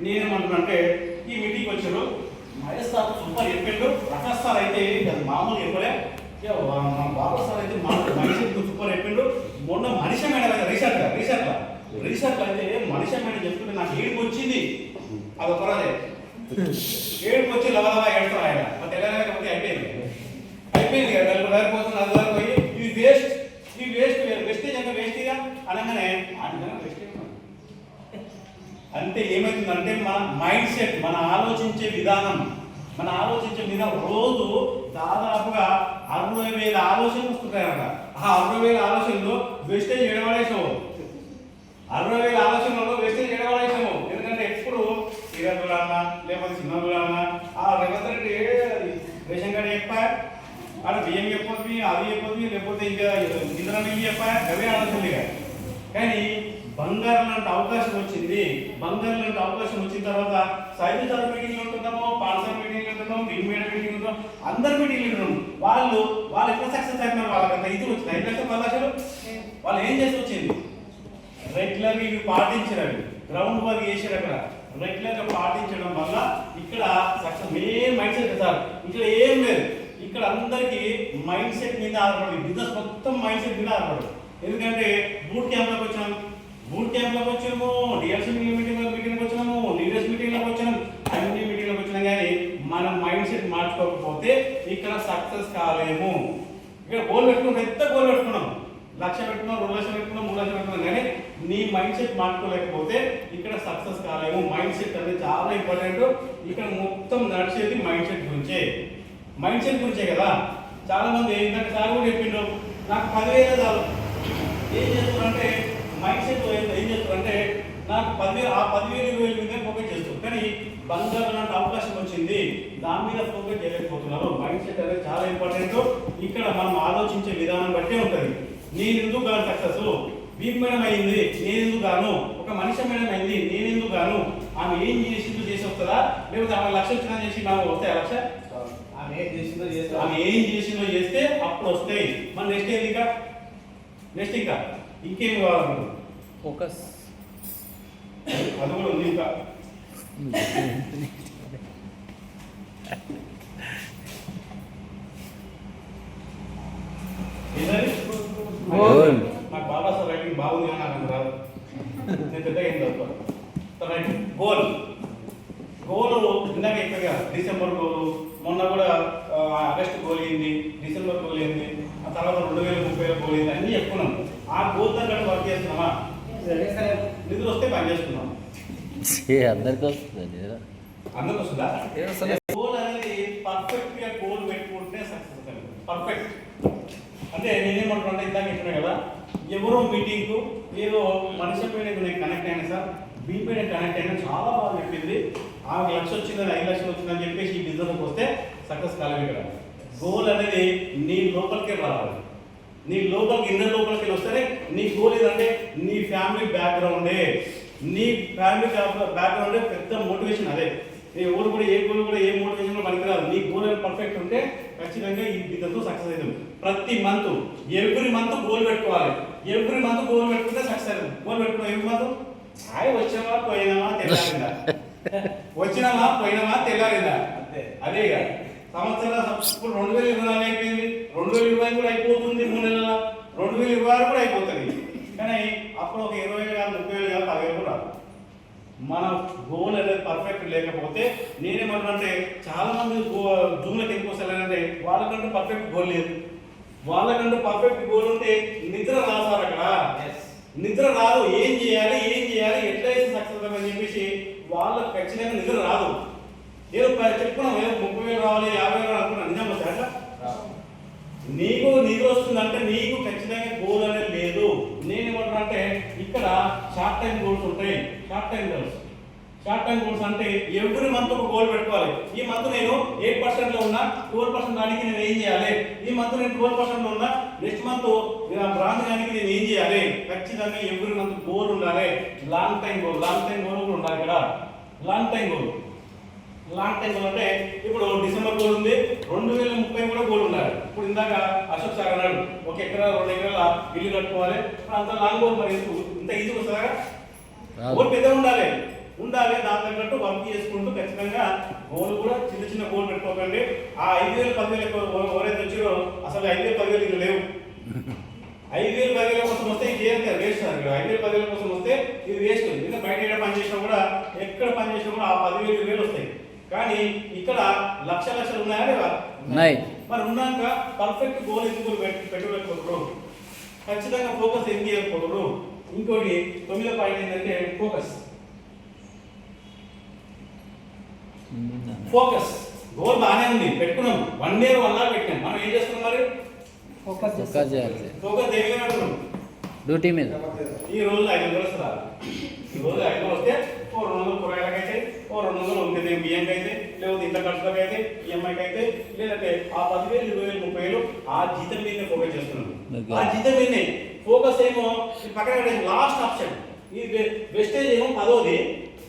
నేనేమంటున్నానంటే ఈ మీటింగ్ వచ్చాడు మహేష్ సార్ సూపర్ చెప్పిండు, ప్రకాష్ సార్ అయితే అది మామూలు చెప్పలే, మన బాబా సార్ అయితే మనిషి సూపర్ చెప్పిండు. మొన్న మనిషి మేడం అయితే రీసెర్ట్లో అయితే మనిషి మేడం చెప్తుంటే నాకు ఏడుపు వచ్చింది. అది ఒకరాదే ఏడుపు వచ్చి లవలవా ఏడుతారు ఆయన. మరి తెలంగాణ అయిపోయింది కదా, నలుగురు పోతుంది, నలుగురు పోయి ఇది వేస్ట్, ఇది వేస్టేజ్ అంటే వేస్ట్గా అనగానే అంటే ఏమవుతుందంటే మన మైండ్ సెట్, మన ఆలోచించే విధానం రోజు దాదాపుగా 60,000 ఆలోచనలు వస్తుంటాయన్నమాట. ఆ 60,000 ఆలోచనలు వేస్టేజ్ ఎడవడేసాము. 60,000 ఆలోచనలు వేస్టేజ్ ఎడవడేసాము. ఎందుకంటే ఎప్పుడు ఇరవై లేకపోతే సినిమా ఆ రేవంత్ రెడ్డి రేషన్ కార్డు చెప్పా, అక్కడ బియ్యం చెప్పొద్దు, అది చెప్పొద్దు, లేకపోతే ఇంకా ఇంద్ర బియ్యం చెప్పా, అవే ఆలోచనలు. కానీ బంగారం లాంటి అవకాశం వచ్చింది. బంగారం లాంటి అవకాశం వచ్చిన తర్వాత సైదు సార్ మీటింగ్లు ఉంటున్నాము, పాల్సార్ మీటింగ్లు ఉంటున్నాం, బిగ్ మేడ మీటింగ్ ఉంటున్నాం, అందరు మీటింగ్లు ఉంటున్నాం. వాళ్ళు ఎట్లా సక్సెస్ అయిపోయినారు? వాళ్ళకంత ఇది వచ్చింది 5 లక్షలు 10 లక్షలు. వాళ్ళు ఏం చేసి వచ్చింది? రెగ్యులర్గా ఇవి పాటించారు, అవి గ్రౌండ్ వర్క్ చేశారు. అక్కడ రెగ్యులర్గా పాటించడం వల్ల ఇక్కడ success. Main mind set sir, ఇక్కడ ఏం లేదు. ఇక్కడ అందరికీ మైండ్ సెట్ మీద ఆధారపడి, బిజినెస్ మొత్తం మైండ్ సెట్ మీద ఆధారపడి. ఎందుకంటే బూట్ క్యాంప్లోకి వచ్చాము, డిఎల్సీ మీటింగ్కి వచ్చినాము, లీడర్స్ మీటింగ్లోకి వచ్చాము, అన్ని మీటింగ్లోకి వచ్చినాం. కానీ మనం మైండ్ సెట్ మార్చుకోకపోతే ఇక్కడ సక్సెస్ కాలేము. ఇక్కడ గోల్ పెట్టుకున్నాం, పెద్ద గోల్ పెట్టుకున్నాం, 1,00,000 పెట్టుకున్నాం, 2 లక్షలు పెట్టుకున్నాం, 3 లక్షలు పెట్టుకున్నాం. కానీ నీ మైండ్ సెట్ మార్చుకోలేకపోతే ఇక్కడ సక్సెస్ కాలేము. మైండ్ సెట్ అనేది చాలా ఇంపార్టెంట్. ఇక్కడ మొత్తం నడిచేది మైండ్ సెట్ గురించే కదా. చాలా మంది ఏంటంటే సార్ కూడా చెప్పిండు, నాకు 10,000 చాలు. ఏం చేస్తారంటే మైండ్ సెట్ ఏం చేస్తారంటే నాకు 10,000 ఆ 10,000 20,000 మీద ఫోకస్ చేస్తారు. కానీ బంగారం లాంటి అవకాశం వచ్చింది, దాని మీద ఫోకస్ చేయలేకపోతున్నారు. మైండ్ సెట్ అనేది చాలా ఇంపార్టెంట్. ఇక్కడ మనం ఆలోచించే విధానం బట్టే ఉంటుంది. నేను ఎందుకు గాను సక్సెస్, వీక్ మేడం అయింది నేను ఎందుకు గాను, ఒక మనిషి మేడం అయింది నేను ఎందుకు గాను, ఆమె ఏం చేసిందో చేసి వస్తుందా, లేకపోతే ఆమె 1,00,000 వచ్చినా చేసి నాకు వస్తాయి 1,00,000? ఆమె ఏం చేసిందో చేస్తే అప్పుడు వస్తాయి. మన నెక్స్ట్ ఏది ఇంకా ఇంకేం కావాలి? ఫోకస్ అది కూడా ఉంది. ఇంకా నాకు బాబా సార్ రైటింగ్ బాగుంది అని నాకు రాదు, నేను పెద్దగా ఏం చదువుతాను. గోల్ ఇందాక ఎక్కువగా డిసెంబర్ గోలు, మొన్న కూడా ఆగస్టు గోల్ అయింది, డిసెంబర్ గోల్ అయింది, ఆ తర్వాత 2030 గోల్ అయింది, అన్నీ చెప్పుకున్నాం. ఆ గోల్ తగ్గట్టు వర్క్ చేస్తున్నామా? నిధులు వస్తే పని చేసుకున్నాం. అందరికి వస్తుంది, అందరికి వస్తుందా? గోల్ అనేది పర్ఫెక్ట్ గా గోల్ పెట్టుకుంటే సక్సెస్ అవుతుంది. పర్ఫెక్ట్ అంటే నేనేమంటున్నా ఇందాక చెప్పినా కదా, ఎవరో మీటింగ్కు ఏదో మనిషి మీద నేను కనెక్ట్ అయినా సార్, బీపీ కనెక్ట్ అయినా చాలా బాగా చెప్పింది. ఆమె 1,00,000 వచ్చిందని 5 లక్షలు వచ్చిందని చెప్పేసి ఈ బిజినెస్కి వస్తే సక్సెస్ కాలేదు. ఇక్కడ గోల్ అనేది నీ లోపలికే రావాలి. నీ లోపలికి ఇన్నర్ లోపలికి వస్తేనే నీ గోల్ ఏంటంటే నీ ఫ్యామిలీ బ్యాక్గ్రౌండే, నీ ఫ్యామిలీ బ్యాక్గ్రౌండే పెద్ద మోటివేషన్. అదే నీ ఊరు కూడా ఏ గోల్ కూడా ఏ మోటివేషన్ కూడా పనికిరాదు. నీ గోల్ పర్ఫెక్ట్ ఉంటే ఖచ్చితంగా ఈ బిజినెస్ సక్సెస్ అవుతుంది. ప్రతి మంత్ ఎవ్రీ మంత్ గోల్ పెట్టుకోవాలి. ఎవ్రీ మంత్ గోల్ పెట్టుకుంటే సక్సెస్ అవుతుంది. గోల్ పెట్టుకున్నాం ఎవ్రీ మంత్ వచ్చామా పోయినామా తెల్లారిందా, వచ్చినామా పోయినామా తెల్లారిందా, అదే ఇక సంవత్సరాల ఇప్పుడు 2024 అయిపోయింది, 2020 కూడా అయిపోతుంది, 3 నెలల 2026 కూడా అయిపోతుంది. కానీ అప్పుడు ఒక 20,000 కాదు 30,000 కాదు 10,000 కూడా రాదు. మన గోల్ అనేది పర్ఫెక్ట్ లేకపోతే నేనేమంటే చాలా మంది జూమ్లోకి ఎందుకు వస్తారంటే వాళ్ళకంటూ పర్ఫెక్ట్ గోల్ లేదు. వాళ్ళకంటూ పర్ఫెక్ట్ గోల్ ఉంటే నిద్ర రాసారు అక్కడ, నిద్ర రాదు. ఏం చేయాలి ఎట్లయితే సక్సెస్ అని చెప్పేసి వాళ్ళకి ఖచ్చితంగా నిద్ర రాదు. ఏదో చెప్పుకున్నాం ఏదో 30,000 రావాలి 50,000 అనుకున్నా, నిజం వస్తే అట్లా నీకు నిద్ర వస్తుందంటే నీకు ఖచ్చితంగా గోల్ అనేది లేదు. నేనేమంటున్నా అంటే ఇక్కడ షార్ట్ టైం గోల్స్ ఉంటాయి. షార్ట్ టైం గోల్స్ అంటే ఎవ్రీ మంత్ ఒక గోల్ పెట్టుకోవాలి. ఈ మంత్ నేను 8% లో ఉన్నా, 12% దానికి నేను ఏం చేయాలి, ఈ మంత్ నేను 12% లో ఉన్నా, నెక్స్ట్ మంత్ బ్రాంచ్ దానికి నేను ఏం చేయాలి. ఖచ్చితంగా ఎవ్రీ మంత్ గోల్ ఉండాలి. లాంగ్ టైం గోల్ కూడా ఉండాలి. ఇక్కడ లాంగ్ టైం గోల్ అంటే ఇప్పుడు డిసెంబర్ గోల్ ఉంది, 2030 కూడా గోల్ ఉండాలి. ఇప్పుడు ఇందాక అశోక్ సార్ అన్నాడు 1 ఎకరా 2 ఎకరాల ఇల్లు కట్టుకోవాలి, అంత లాంగ్ గోల్ మరి ఇంత ఈజీ వస్తుందా? గోల్ పెద్ద ఉండాలి. దాని తగ్గట్టు వర్క్ చేసుకుంటూ ఖచ్చితంగా గోల్ కూడా చిన్న గోల్ పెట్టుకోకండి. ఆ 5,000 10,000 ఎవరైతే వచ్చారో అసలు 5,000 10,000 ఇక్కడ లేవు. 5,000 10,000 కోసం వస్తే ఇంకేం వేస్ట్. 5,000 10,000 కోసం వస్తే ఇది వేస్ట్. ఇంకా బయట ఏడ పని చేసినా కూడా ఎక్కడ పని చేసినా కూడా ఆ 10,000 20,000 వస్తాయి. కానీ ఇక్కడ లక్షలు ఉన్నాయా లేవా? మరి ఉన్నాక పర్ఫెక్ట్ గోల్ ఎందుకు పెట్టుకోకూడదు, ఖచ్చితంగా ఫోకస్ ఏం చేయకూడదు. ఇంకోటి 9వ పాయింట్ ఏంటంటే ఫోకస్. గోల్ బాగానే ఉంది, పెట్టుకున్నాం 1 year 1 lakh పెట్టాం. మనం ఏం చేస్తున్నాం మరి? ఫోకస్ దేని మీద పెట్టుకున్నాం? డ్యూటీ మీద. ఈ రోజు 500 వస్తారు. ఈ రోజు 500 వస్తే 200 కూరగాయలకు అయితే, 200 ఉంటుంది బియ్యంకి అయితే, లేకపోతే ఇంట్లో ఖర్చులకు అయితే, ఈఎంఐకి అయితే, లేదంటే ఆ 10,000 20,000 30,000 ఆ జీతం మీదనే ఫోకస్ చేస్తున్నాం. ఆ జీతం మీదనే ఫోకస్ ఏమో పక్కన లాస్ట్ ఆప్షన్. ఈ వెస్టేజ్ ఏమో 10వ,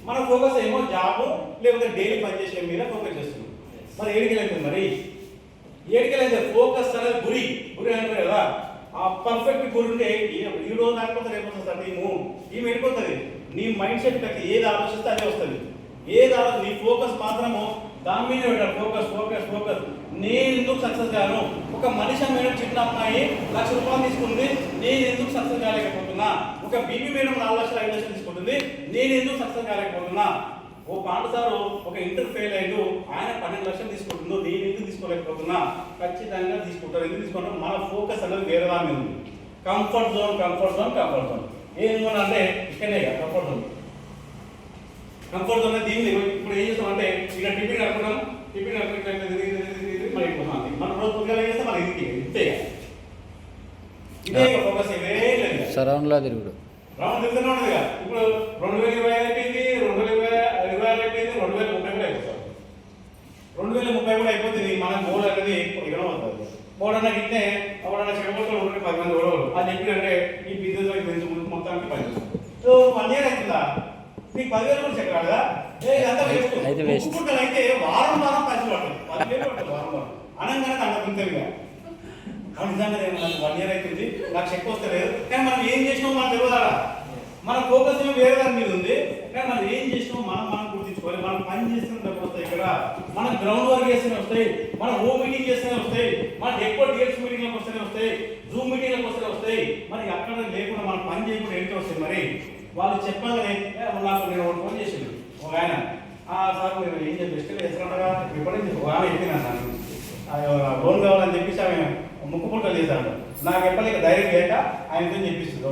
మన ఫోకస్ ఏమో జాబ్ లేకపోతే డైలీ పనిచేసే మీద ఫోకస్ చేస్తున్నాం. మరి ఏడికెళ్ళైతుంది, మరి ఏడికెళ్ళైతే ఫోకస్ అనేది గురి అంటారు కదా. ఆ పర్ఫెక్ట్ గురి ఉంటే ఈ రోజు లేకపోతే రేపు వస్తుంది. ఈమె వెళ్ళిపోతుంది. నీ మైండ్ సెట్ కట్టి ఏది ఆలోచిస్తే అదే వస్తుంది. నీ ఫోకస్ మాత్రము దాని మీద పెట్టాలి. ఫోకస్. నేను ఎందుకు సక్సెస్ కాను? ఒక మనిషి మేడం చిన్న అమ్మాయి 1,00,000 రూపాయలు తీసుకుంది, నేను ఎందుకు సక్సెస్ కాలేకపోతున్నా? ఒక బీబీ మేడం 4 లక్షలు 5 లక్షలు తీసుకుంటుంది, నేను ఎందుకు సక్సెస్ కాలేకపోతున్నా? ఓ పాండు సారు ఒక ఇంటర్ ఫెయిల్ అయ్యిండు, ఆయన 12 లక్షలు తీసుకుంటుందో, నేను ఎందుకు తీసుకోలేకపోతున్నా? ఖచ్చితంగా తీసుకుంటారు. ఎందుకు తీసుకుంటారు? మన ఫోకస్ అనేది వేరే దాని మీద ఉంది. కంఫర్ట్ జోన్ ఏమన్నా ఇక్కడే కంఫర్ట్ జోన్ దీన్ని ఇప్పుడు ఏం చేస్తామంటే ఇక టిఫిన్ కట్టుకున్నాం, మరి మన రోజు పొద్దుగా చేస్తే మన ఇంతే ఇదే ఫోకస్. సరౌండ్ లా తిరుగుడు రౌండ్ తిరుగుతూనే ఉండదు. ఇప్పుడు 2025 అయిపోయింది, 2026 అయిపోయింది, 2030 కూడా అయిపోతుంది. 2030 కూడా అయిపోతుంది. మన గోల్ అనేది ఇవ్వడం అవుతుంది. బోర్డన్నా గిట్టే ఎవడన్నా చెడగొట్టలు 10 మంది గొడవలు అది చెప్పినంటే ఈ బిజినెస్ మొత్తానికి 10 1 year అవుతుందా? నీకు 10,000 కూడా చెక్ రాదా? అయితే వారం పైసలు పడుతుంది, 10,000 పడుతుంది వారం అనగానే అంతకుంటుంది. నిజంగా 1 year అవుతుంది, నాకు చెక్ వస్తలేదు. కానీ మనం ఏం చేసినామో మనకు తెలియదా? మన ఫోకస్ ఏమో వేరే దాని మీద ఉంది. కానీ మనం ఏం చేసినామో మనం గుర్తించుకోవాలి. మనం పని చేస్తున్న డబ్బులు వస్తాయి. ఇక్కడ మన గ్రౌండ్ వర్క్ చేస్తేనే వస్తాయి, మన హోమ్ మీటింగ్ చేస్తేనే వస్తాయి, మన ఎక్కువ డిఎల్స్ మీటింగ్లకు వస్తేనే వస్తాయి, జూమ్ మీటింగ్లకు వస్తేనే వస్తాయి. మరి అక్కడ లేకుండా మనం పని చేయకుండా ఏంటో వస్తాయి. మరి వాళ్ళు చెప్పగానే నాకు నేను ఒక ఫోన్ చేసిండు ఒక ఆయన, సార్ మీరు ఏం చెప్పి బెస్ట్ చేస్తారంటగా ఎప్పటి నుంచి ఆమె చెప్పినాను లోన్ కావాలని చెప్పేసి ఆమె ముక్కు పుట్టలు చేశాడు. నాకు ఎప్పటికీ ధైర్యం లేక ఆయనతో చెప్పిస్తుంది.